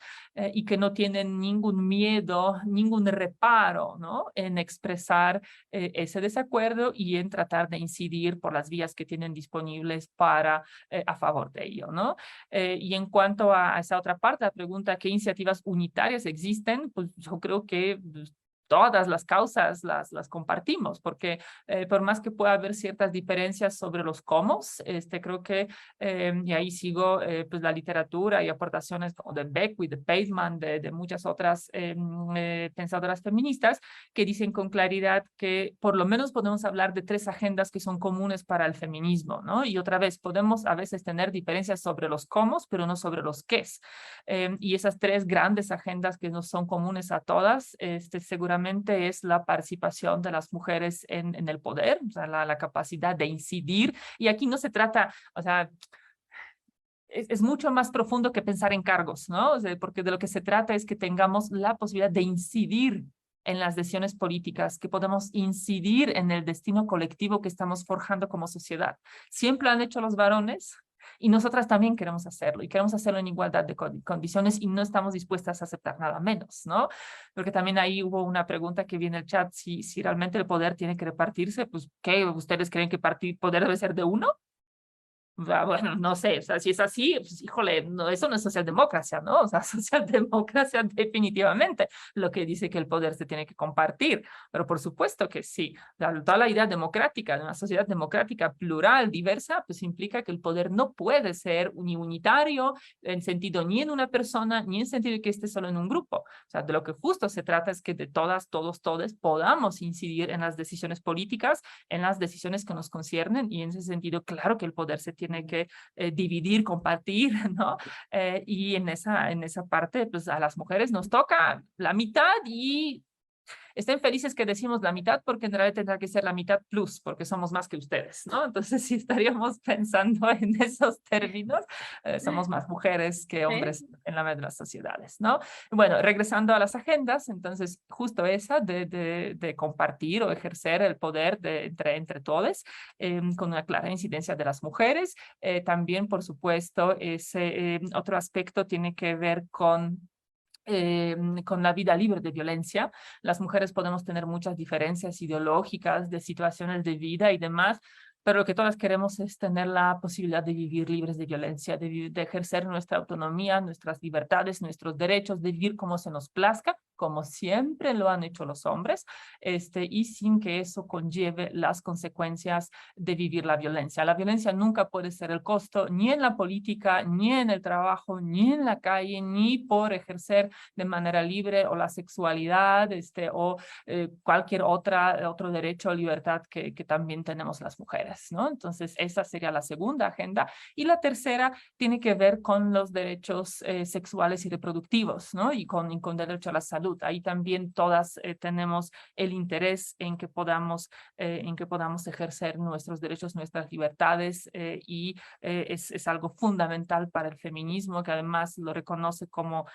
S4: y que no tienen ningún miedo, ningún reparo, ¿no? En expresar ese desacuerdo y en tratar de incidir por las vías que tienen disponibles para a favor de ello, ¿no? Y en cuanto a esa otra parte, la pregunta, ¿qué iniciativas unitarias existen? Pues yo creo que pues, todas las causas las compartimos, porque por más que pueda haber ciertas diferencias sobre los cómo, creo que, y ahí sigo pues la literatura y aportaciones como de Beckwith, de Paisman, de muchas otras pensadoras feministas, que dicen con claridad que por lo menos podemos hablar de 3 agendas que son comunes para el feminismo, ¿no? Y otra vez, podemos a veces tener diferencias sobre los cómo, pero no sobre los qués. Y esas 3 grandes agendas que no son comunes a todas, seguramente es la participación de las mujeres en el poder, o sea, la capacidad de incidir. Y aquí no se trata, o sea, es mucho más profundo que pensar en cargos, ¿no? O sea, porque de lo que se trata es que tengamos la posibilidad de incidir en las decisiones políticas, que podemos incidir en el destino colectivo que estamos forjando como sociedad. Siempre han hecho los varones, y nosotras también queremos hacerlo, y queremos hacerlo en igualdad de condiciones, y no estamos dispuestas a aceptar nada menos, ¿no? Porque también ahí hubo una pregunta que vi en el chat, si realmente el poder tiene que repartirse, pues, ¿qué? ¿Ustedes creen que poder debe ser de uno? Bueno, no sé, o sea, si es así, pues, híjole, no, eso no es socialdemocracia, ¿no? O sea, socialdemocracia definitivamente lo que dice que el poder se tiene que compartir, pero por supuesto que sí. Toda la idea democrática, de una sociedad democrática, plural, diversa, pues implica que el poder no puede ser ni unitario en sentido ni en una persona, ni en sentido de que esté solo en un grupo. O sea, de lo que justo se trata es que de todas, todos, todes podamos incidir en las decisiones políticas, en las decisiones que nos conciernen, y en ese sentido, claro que el poder se tiene que dividir, compartir, ¿no? Y en esa parte, pues a las mujeres nos toca la mitad, y estén felices que decimos la mitad, porque en realidad tendrá que ser la mitad plus, porque somos más que ustedes, ¿no? Entonces, si estaríamos pensando en esos términos, somos más mujeres que hombres en la mayoría de las sociedades, ¿no? Bueno, regresando a las agendas, entonces, justo esa de compartir o ejercer el poder entre todos, con una clara incidencia de las mujeres. También, por supuesto, ese otro aspecto tiene que ver con la vida libre de violencia. Las mujeres podemos tener muchas diferencias ideológicas, de situaciones de vida y demás, pero lo que todas queremos es tener la posibilidad de vivir libres de violencia, de ejercer nuestra autonomía, nuestras libertades, nuestros derechos, de vivir como se nos plazca, como siempre lo han hecho los hombres, y sin que eso conlleve las consecuencias de vivir la violencia. La violencia nunca puede ser el costo, ni en la política, ni en el trabajo, ni en la calle, ni por ejercer de manera libre o la sexualidad, o cualquier otro derecho o libertad que también tenemos las mujeres, ¿no? Entonces, esa sería la segunda agenda. Y la tercera tiene que ver con los derechos sexuales y reproductivos, ¿no? Y con derecho a la salud. Ahí también todas tenemos el interés en que podamos ejercer nuestros derechos, nuestras libertades, y es algo fundamental para el feminismo, que además lo reconoce como,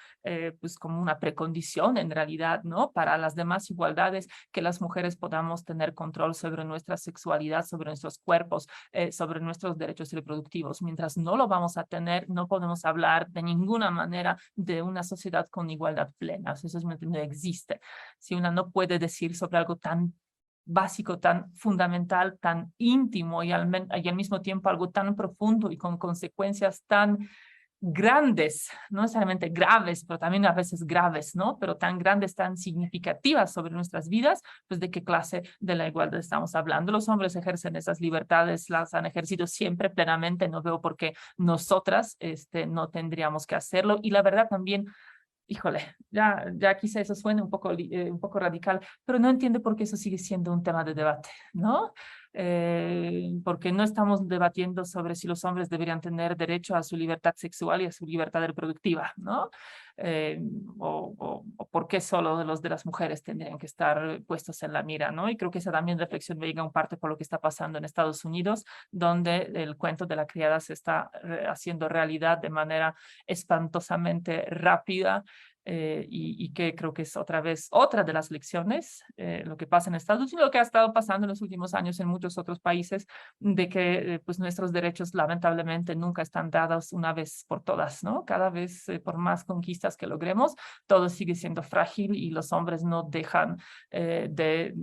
S4: pues como una precondición en realidad, ¿no? Para las demás igualdades, que las mujeres podamos tener control sobre nuestra sexualidad, sobre nuestros cuerpos, sobre nuestros derechos reproductivos. Mientras no lo vamos a tener, no podemos hablar de ninguna manera de una sociedad con igualdad plena. O sea, eso no existe. Si una no puede decir sobre algo tan básico, tan fundamental, tan íntimo y al mismo tiempo algo tan profundo y con consecuencias tan grandes, no necesariamente graves, pero también a veces graves, ¿no? Pero tan grandes, tan significativas sobre nuestras vidas, pues de qué clase de la igualdad estamos hablando. Los hombres ejercen esas libertades, las han ejercido siempre plenamente, no veo por qué nosotras no tendríamos que hacerlo. Y la verdad también, híjole, ya quizá eso suene un poco radical, pero no entiendo por qué eso sigue siendo un tema de debate, ¿no? Porque no estamos debatiendo sobre si los hombres deberían tener derecho a su libertad sexual y a su libertad reproductiva, ¿no? O por qué solo los de las mujeres tendrían que estar puestos en la mira, ¿no? Y creo que esa también reflexión me llega en parte por lo que está pasando en Estados Unidos, donde el cuento de la criada se está haciendo realidad de manera espantosamente rápida, y que creo que es otra de las lecciones, lo que pasa en Estados Unidos, lo que ha estado pasando en los últimos años en muchos otros países, de que pues nuestros derechos lamentablemente nunca están dados una vez por todas, ¿no? Cada vez, por más conquistas que logremos, todo sigue siendo frágil y los hombres no dejan de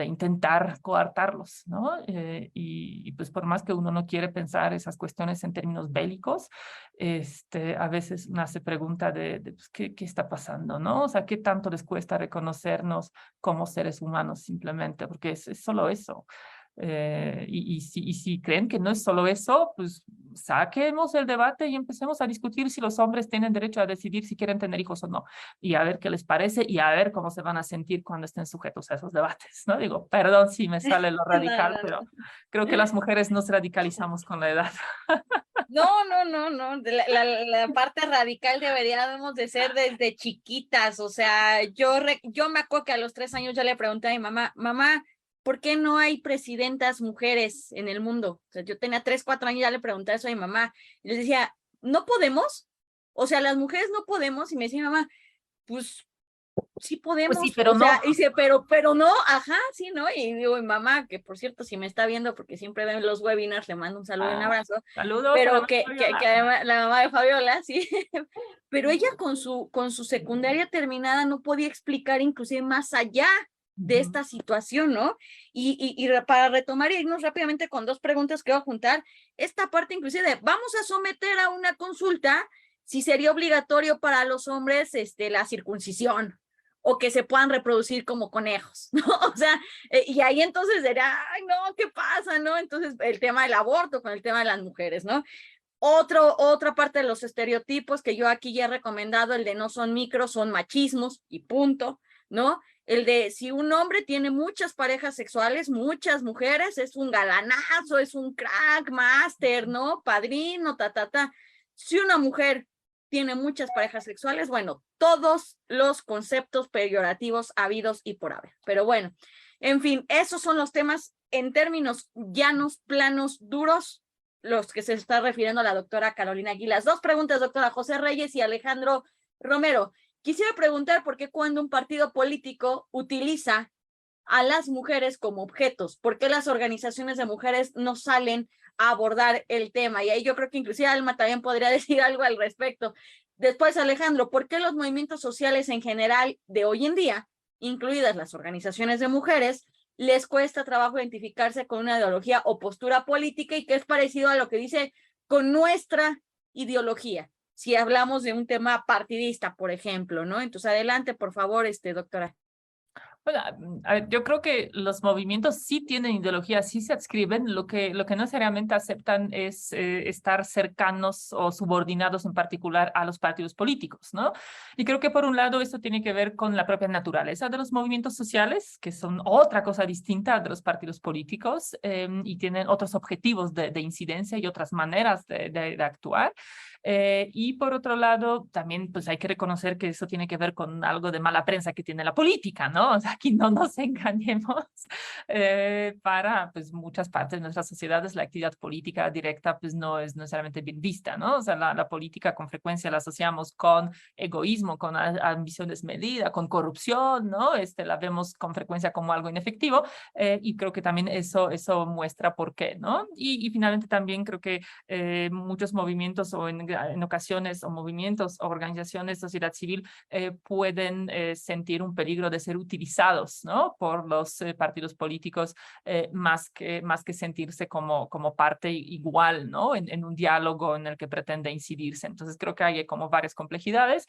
S4: intentar coartarlos, ¿no? Y pues por más que uno no quiere pensar esas cuestiones en términos bélicos, a veces uno se pregunta pues, ¿qué está pasando, no? O sea, ¿qué tanto les cuesta reconocernos como seres humanos simplemente? Porque es solo eso. Y si creen que no es solo eso, pues saquemos el debate y empecemos a discutir si los hombres tienen derecho a decidir si quieren tener hijos o no, y a ver qué les parece y a ver cómo se van a sentir cuando estén sujetos a esos debates, ¿no? Digo, perdón si me sale lo radical, pero creo que las mujeres nos radicalizamos con la edad.
S1: No. La parte radical deberíamos de ser desde chiquitas. O sea, yo me acuerdo que a los 3 años ya le pregunté a mi mamá, ¿por qué no hay presidentas mujeres en el mundo? O sea, yo tenía 3, 4 años, ya le pregunté eso a mi mamá. Y les decía, ¿no podemos? O sea, las mujeres no podemos. Y me decía mi mamá, pues sí podemos,
S4: pues sí, pero
S1: o sea,
S4: no.
S1: dice, pero no, ajá, sí, ¿no? Y digo, mi mamá, que por cierto, si me está viendo, porque siempre ven los webinars, le mando un saludo y un abrazo.
S4: Saludos.
S1: Pero que además, la mamá de Fabiola, sí, pero ella con su secundaria terminada no podía explicar inclusive más allá de esta situación, ¿no? Y para retomar y irnos rápidamente con 2 preguntas que voy a juntar, esta parte inclusive de, vamos a someter a una consulta si sería obligatorio para los hombres la circuncisión, o que se puedan reproducir como conejos, ¿no? O sea, y ahí entonces dirá, ay, no, ¿qué pasa, no? Entonces, el tema del aborto con el tema de las mujeres, ¿no? Otra parte de los estereotipos que yo aquí ya he recomendado, el de no son micros, son machismos y punto, ¿no? El de si un hombre tiene muchas parejas sexuales, muchas mujeres, es un galanazo, es un crack, máster, ¿no? Padrino, Si una mujer tiene muchas parejas sexuales, bueno, todos los conceptos peyorativos habidos y por haber. Pero bueno, en fin, esos son los temas en términos llanos, planos, duros, los que se está refiriendo a la doctora Carolina Aguilas. 2 preguntas, doctora José Reyes y Alejandro Romero. Quisiera preguntar por qué cuando un partido político utiliza a las mujeres como objetos, ¿por qué las organizaciones de mujeres no salen a abordar el tema? Y ahí yo creo que inclusive Alma también podría decir algo al respecto. Después, Alejandro, ¿por qué los movimientos sociales en general de hoy en día, incluidas las organizaciones de mujeres, les cuesta trabajo identificarse con una ideología o postura política y que es parecido a lo que dice con nuestra ideología? si hablamos de un tema partidista, por ejemplo, ¿no? Entonces, adelante, por favor, doctora.
S4: Bueno, a ver, yo creo que los movimientos sí tienen ideología, sí se adscriben, lo que no necesariamente aceptan es estar cercanos o subordinados en particular a los partidos políticos, ¿no? Y creo que por un lado esto tiene que ver con la propia naturaleza de los movimientos sociales, que son otra cosa distinta de los partidos políticos y tienen otros objetivos de incidencia y otras maneras de actuar. Y por otro lado, también pues hay que reconocer que eso tiene que ver con algo de mala prensa que tiene la política, ¿no? O sea, aquí no nos engañemos. Para pues muchas partes de nuestras sociedades la actividad política directa pues no es necesariamente bien vista, ¿no? O sea, la política con frecuencia la asociamos con egoísmo, con ambición desmedida, con corrupción, ¿no? La vemos con frecuencia como algo inefectivo y creo que también eso muestra por qué, ¿no? Y finalmente también creo que muchos movimientos o en ocasiones o movimientos o organizaciones de sociedad civil pueden sentir un peligro de ser utilizados, ¿no? Por los partidos políticos más que sentirse como parte igual, ¿no? En un diálogo en el que pretende incidirse. Entonces creo que hay como varias complejidades,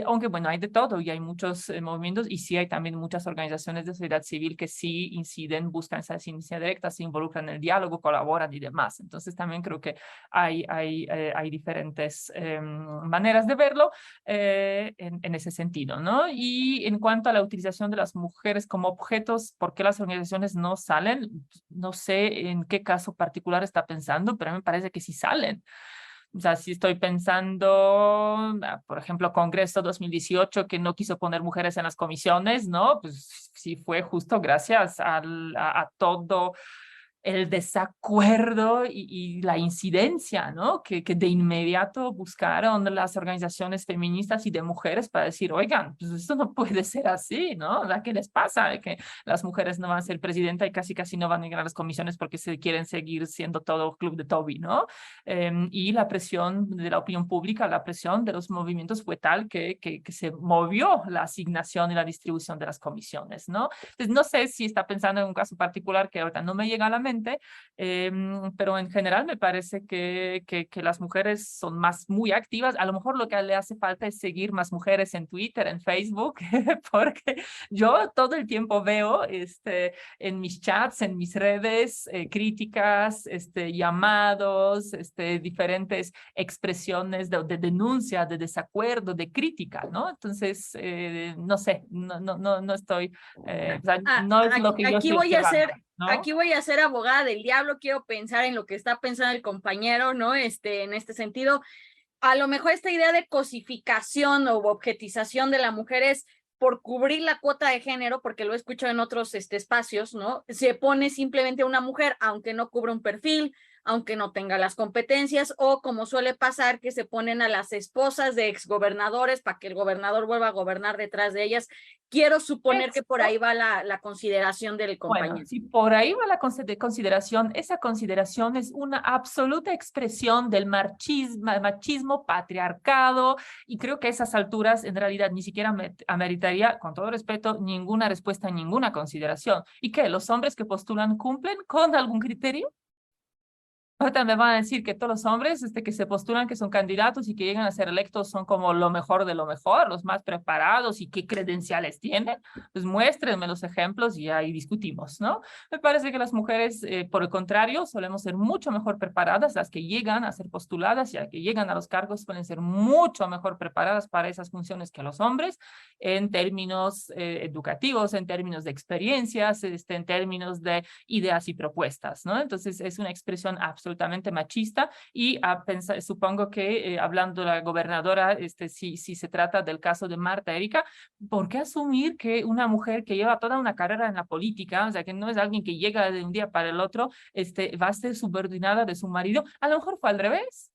S4: aunque bueno, hay de todo y hay muchos movimientos y sí hay también muchas organizaciones de sociedad civil que sí inciden, buscan esa incidencia directa, se involucran en el diálogo, colaboran y demás. Entonces también creo que hay diferentes maneras de verlo en ese sentido, ¿no? Y en cuanto a la utilización de las mujeres como objetos, ¿por qué las organizaciones no salen? No sé en qué caso particular está pensando, pero a mí me parece que sí salen. O sea, si estoy pensando, por ejemplo, Congreso 2018, que no quiso poner mujeres en las comisiones, ¿no? Pues sí fue justo gracias a todo el desacuerdo y la incidencia, ¿no? Que de inmediato buscaron las organizaciones feministas y de mujeres para decir, oigan, pues esto no puede ser así, ¿no? ¿Qué les pasa? Que las mujeres no van a ser presidenta y casi no van a llegar a las comisiones porque se quieren seguir siendo todo club de Toby, ¿no? Y la presión de la opinión pública, la presión de los movimientos fue tal que se movió la asignación y la distribución de las comisiones, ¿no? Entonces, no sé si está pensando en un caso particular que ahorita no me llega a la mente, pero en general me parece que las mujeres son muy activas. A lo mejor lo que le hace falta es seguir más mujeres en Twitter, en Facebook, porque yo todo el tiempo veo en mis chats, en mis redes, críticas, llamados, diferentes expresiones de denuncia, de desacuerdo, de crítica, ¿no? Entonces, no sé, no estoy, o sea, no es lo que yo estoy observando, ¿no?
S1: Aquí voy a ser abogada del diablo, quiero pensar en lo que está pensando el compañero, ¿no? En este sentido, a lo mejor esta idea de cosificación o objetización de la mujer es por cubrir la cuota de género, porque lo he escuchado en otros espacios, ¿no? Se pone simplemente una mujer, aunque no cubra un perfil, aunque no tenga las competencias, o como suele pasar, que se ponen a las esposas de exgobernadores para que el gobernador vuelva a gobernar detrás de ellas. Quiero suponer que por ahí va la consideración del compañero.
S4: Bueno, si por ahí va la consideración, esa consideración es una absoluta expresión del machismo patriarcado, y creo que a esas alturas en realidad ni siquiera ameritaría, con todo respeto, ninguna respuesta, ninguna consideración. ¿Y qué? ¿Los hombres que postulan cumplen con algún criterio? Ahorita me van a decir que todos los hombres que se postulan, que son candidatos y que llegan a ser electos son como lo mejor de lo mejor, los más preparados y qué credenciales tienen. Pues muéstrenme los ejemplos y ahí discutimos, ¿no? Me parece que las mujeres, por el contrario, solemos ser mucho mejor preparadas. Las que llegan a ser postuladas y las que llegan a los cargos pueden ser mucho mejor preparadas para esas funciones que los hombres en términos educativos, en términos de experiencias, en términos de ideas y propuestas, ¿no? Entonces es una expresión absolutamente machista y supongo que hablando de la gobernadora, si se trata del caso de Marta Erika, ¿por qué asumir que una mujer que lleva toda una carrera en la política, o sea, que no es alguien que llega de un día para el otro, va a ser subordinada de su marido? A lo mejor fue al revés.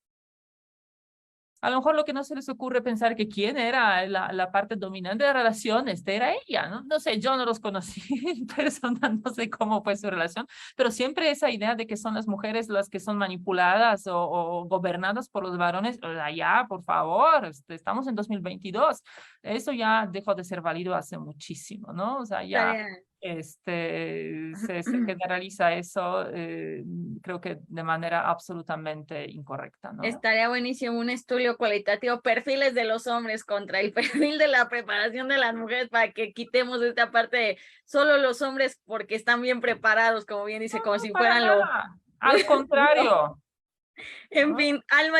S4: A lo mejor lo que no se les ocurre pensar que quién era la parte dominante de la relación, era ella, ¿no? No sé, yo no los conocí en persona, no sé cómo fue su relación, pero siempre esa idea de que son las mujeres las que son manipuladas o gobernadas por los varones, ya, por favor, estamos en 2022, eso ya dejó de ser válido hace muchísimo, ¿no? O sea, ya se generaliza eso, creo que de manera absolutamente incorrecta, ¿no?
S1: Estaría buenísimo un estudio cualitativo, perfiles de los hombres contra el perfil de la preparación de las mujeres, para que quitemos esta parte de solo los hombres porque están bien preparados, como bien dice, como si fueran lo...
S4: Al contrario.
S1: En fin, Alma,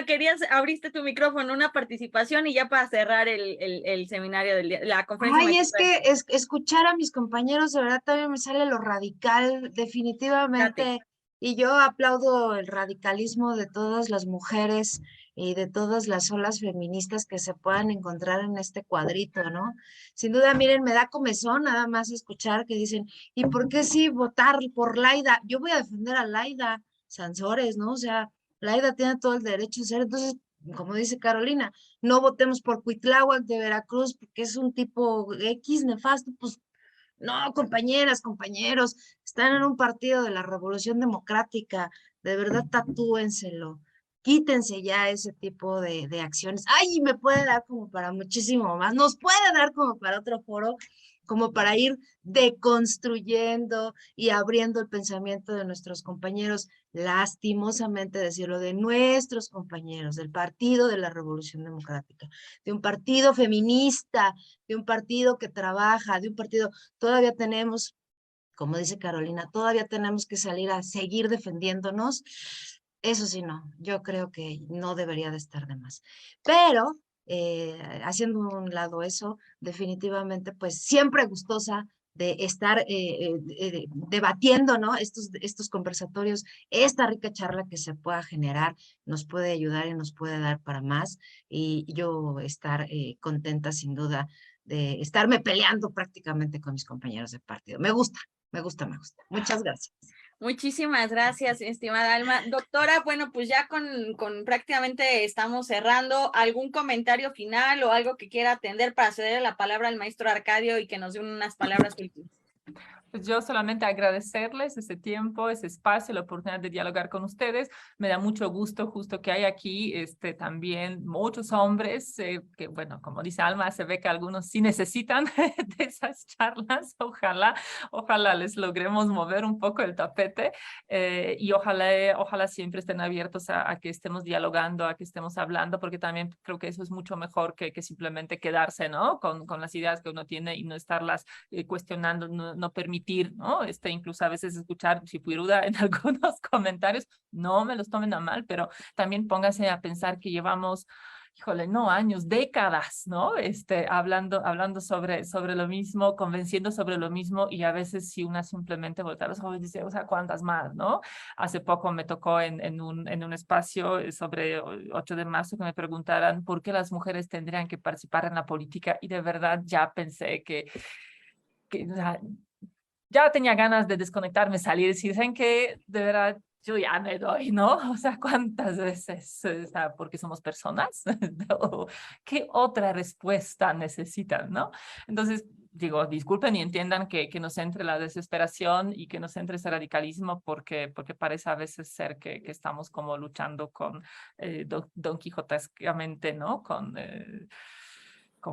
S1: abriste tu micrófono, una participación y ya para cerrar el seminario del día, la conferencia.
S5: Ay, es que escuchar a mis compañeros, de verdad, también me sale lo radical, definitivamente. Y yo aplaudo el radicalismo de todas las mujeres y de todas las olas feministas que se puedan encontrar en este cuadrito, ¿no? Sin duda, miren, me da comezón nada más escuchar que dicen, ¿y por qué sí votar por Laida? Yo voy a defender a Laida Sansores, ¿no? O sea, Laida tiene todo el derecho a ser, entonces, como dice Carolina, no votemos por Cuitláhuac de Veracruz porque es un tipo X nefasto, pues no, compañeras, compañeros, están en un partido de la Revolución Democrática, de verdad tatúenselo, quítense ya ese tipo de acciones. Ay, me puede dar como para muchísimo más, nos puede dar como para otro foro, como para ir deconstruyendo y abriendo el pensamiento de nuestros compañeros, lastimosamente decirlo, de nuestros compañeros del Partido de la Revolución Democrática, de un partido feminista, de un partido que trabaja, de un partido, todavía tenemos, como dice Carolina, todavía tenemos que salir a seguir defendiéndonos. Eso sí, no, yo creo que no debería de estar de más. Pero, haciendo un lado eso, definitivamente, pues siempre gustosa de estar debatiendo, ¿no? Estos conversatorios, esta rica charla que se pueda generar, nos puede ayudar y nos puede dar para más. Y yo estar contenta, sin duda, de estarme peleando prácticamente con mis compañeros de partido. Me gusta, me gusta, me gusta. Muchas gracias.
S1: Muchísimas gracias, estimada Alma. Doctora, bueno, pues ya con prácticamente estamos cerrando. ¿Algún comentario final o algo que quiera atender para ceder la palabra al maestro Arcadio y que nos dé unas palabras últimas?
S4: Pues yo solamente agradecerles ese tiempo, ese espacio, la oportunidad de dialogar con ustedes. Me da mucho gusto justo que hay aquí también muchos hombres que, bueno, como dice Alma, se ve que algunos sí necesitan de esas charlas. Ojalá les logremos mover un poco el tapete y ojalá siempre estén abiertos a que estemos dialogando, a que estemos hablando, porque también creo que eso es mucho mejor que simplemente quedarse, ¿no? Con las ideas que uno tiene y no estarlas cuestionando, no permitir, ¿no? Incluso a veces escuchar chipiruda en algunos comentarios, no me los tomen a mal, pero también póngase a pensar que llevamos, híjole, no años, décadas, ¿no? Hablando sobre lo mismo, convenciendo sobre lo mismo, y a veces si una simplemente voltea los ojos y dice, o sea, ¿cuántas más, no? Hace poco me tocó en un espacio sobre 8 de marzo que me preguntaran por qué las mujeres tendrían que participar en la política, y de verdad ya pensé que o sea, ya tenía ganas de desconectarme, salir y decir, ¿saben qué? De verdad, yo ya me doy, ¿no? O sea, ¿cuántas veces? O sea, porque somos personas. ¿Qué otra respuesta necesitan, no? Entonces, digo, disculpen y entiendan que nos entre la desesperación y que nos entre ese radicalismo, porque parece a veces ser que estamos como luchando con Don Quijotescamente, ¿no? Con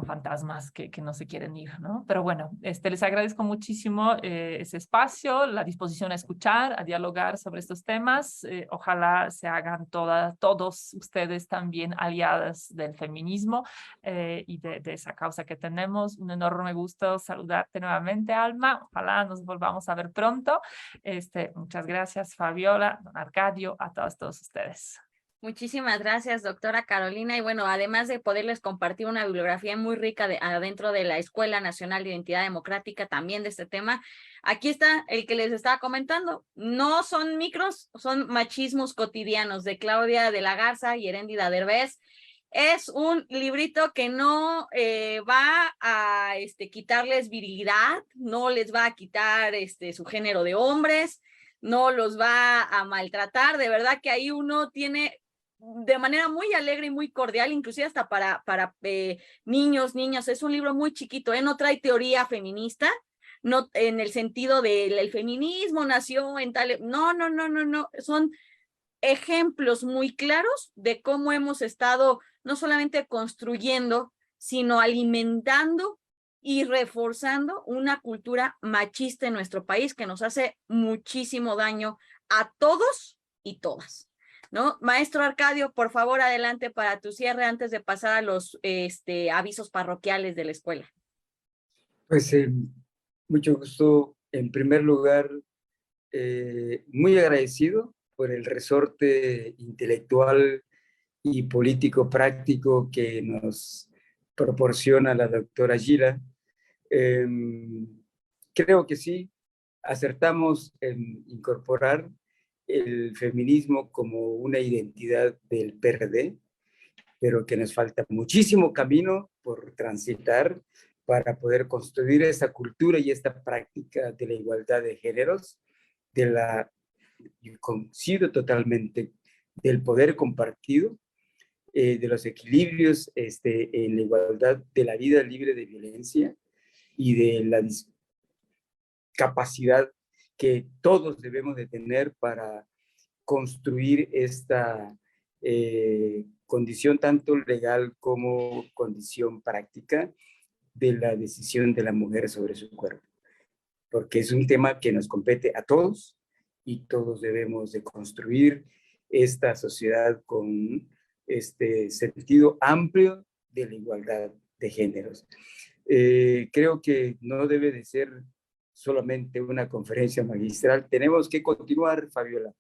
S4: fantasmas que no se quieren ir, ¿no? Pero bueno, les agradezco muchísimo ese espacio, la disposición a escuchar, a dialogar sobre estos temas. Ojalá se hagan todos ustedes también aliadas del feminismo y de esa causa que tenemos. Un enorme gusto saludarte nuevamente, Alma. Ojalá nos volvamos a ver pronto. Muchas gracias, Fabiola, don Arcadio, a todos ustedes.
S1: Muchísimas gracias, doctora Carolina. Y bueno, además de poderles compartir una bibliografía muy rica adentro de la Escuela Nacional de Identidad Democrática también de este tema, aquí está el que les estaba comentando. No son micros, son machismos cotidianos, de Claudia de la Garza y Heréndida Derbez. Es un librito que no va a quitarles virilidad, no les va a quitar su género de hombres, no los va a maltratar. De verdad que ahí uno tiene de manera muy alegre y muy cordial, inclusive hasta para niños, niñas. Es un libro muy chiquito, no trae teoría feminista, no en el sentido del feminismo nació en tal... No, son ejemplos muy claros de cómo hemos estado no solamente construyendo, sino alimentando y reforzando una cultura machista en nuestro país que nos hace muchísimo daño a todos y todas, ¿no? Maestro Arcadio, por favor, adelante para tu cierre antes de pasar a los avisos parroquiales de la escuela.
S6: Pues mucho gusto. En primer lugar, muy agradecido por el resorte intelectual y político práctico que nos proporciona la doctora Gila. Creo que sí, acertamos en incorporar el feminismo como una identidad del PRD, pero que nos falta muchísimo camino por transitar para poder construir esa cultura y esta práctica de la igualdad de géneros, yo coincido totalmente, del poder compartido, de los equilibrios en la igualdad de la vida libre de violencia y de la capacidad que todos debemos de tener para construir esta condición tanto legal como condición práctica de la decisión de la mujer sobre su cuerpo, porque es un tema que nos compete a todos y todos debemos de construir esta sociedad con este sentido amplio de la igualdad de géneros. Creo que no debe de ser solamente una conferencia magistral, tenemos que continuar, Fabiola.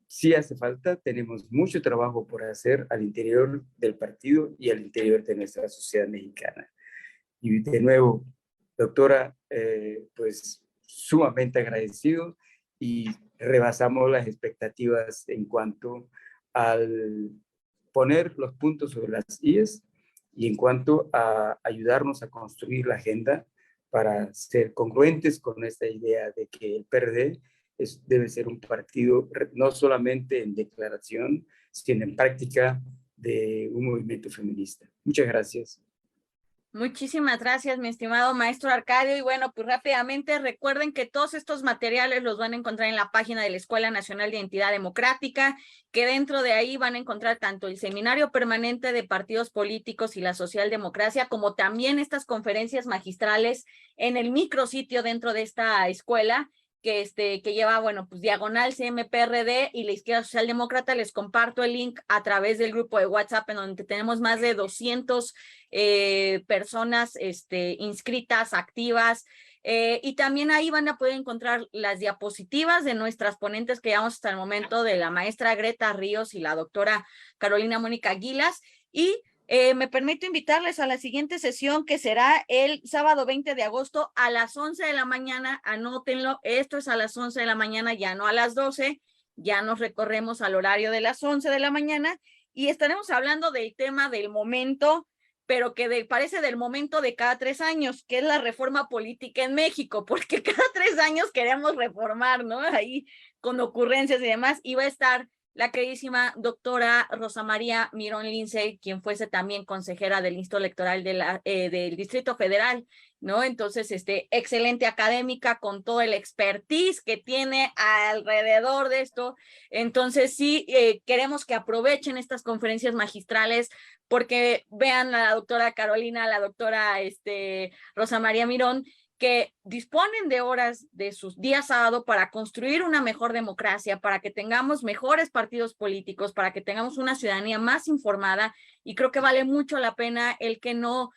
S6: Sí hace falta, tenemos mucho trabajo por hacer al interior del partido y al interior de nuestra sociedad mexicana. Y de nuevo, doctora, pues sumamente agradecido y rebasamos las expectativas en cuanto al poner los puntos sobre las IES y en cuanto a ayudarnos a construir la agenda para ser congruentes con esta idea de que el PRD debe ser un partido no solamente en declaración, sino en práctica de un movimiento feminista. Muchas gracias.
S1: Muchísimas gracias, mi estimado maestro Arcadio. Y bueno, pues rápidamente recuerden que todos estos materiales los van a encontrar en la página de la Escuela Nacional de Identidad Democrática, que dentro de ahí van a encontrar tanto el Seminario Permanente de Partidos Políticos y la Socialdemocracia, como también estas conferencias magistrales en el micrositio dentro de esta escuela, que lleva, bueno, pues diagonal CMPRD y la Izquierda Socialdemócrata. Les comparto el link a través del grupo de WhatsApp, en donde tenemos más de 200 personas inscritas, activas, y también ahí van a poder encontrar las diapositivas de nuestras ponentes que llevamos hasta el momento, de la maestra Greta Ríos y la doctora Carolina Mónica Gilas. Y me permito invitarles a la siguiente sesión, que será el sábado 20 de agosto a las 11 de la mañana. Anótenlo, esto es a las 11 de la mañana, ya no a las 12, ya nos recorremos al horario de las 11 de la mañana y estaremos hablando del tema del momento, pero que parece del momento de cada 3 años, que es la reforma política en México, porque cada 3 años queremos reformar, ¿no? Ahí con ocurrencias y demás, y va a estar la queridísima doctora Rosa María Mirón Lindsay, quien fuese también consejera del Instituto Electoral del Distrito Federal, ¿no? Entonces, excelente académica con todo el expertise que tiene alrededor de esto. Entonces, sí, queremos que aprovechen estas conferencias magistrales, porque vean a la doctora Carolina, a la doctora Rosa María Mirón, que disponen de horas de sus días sábado para construir una mejor democracia, para que tengamos mejores partidos políticos, para que tengamos una ciudadanía más informada, y creo que vale mucho la pena el que no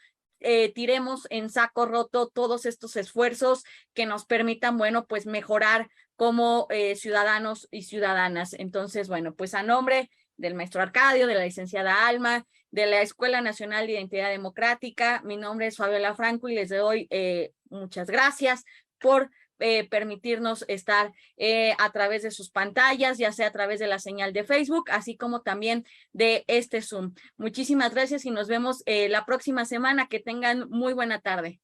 S1: tiremos en saco roto todos estos esfuerzos que nos permitan, bueno, pues mejorar como ciudadanos y ciudadanas. Entonces, bueno, pues a nombre del maestro Arcadio, de la licenciada Alma, de la Escuela Nacional de Identidad Democrática, mi nombre es Fabiola Franco y les doy muchas gracias por permitirnos estar a través de sus pantallas, ya sea a través de la señal de Facebook, así como también de este Zoom. Muchísimas gracias y nos vemos la próxima semana. Que tengan muy buena tarde.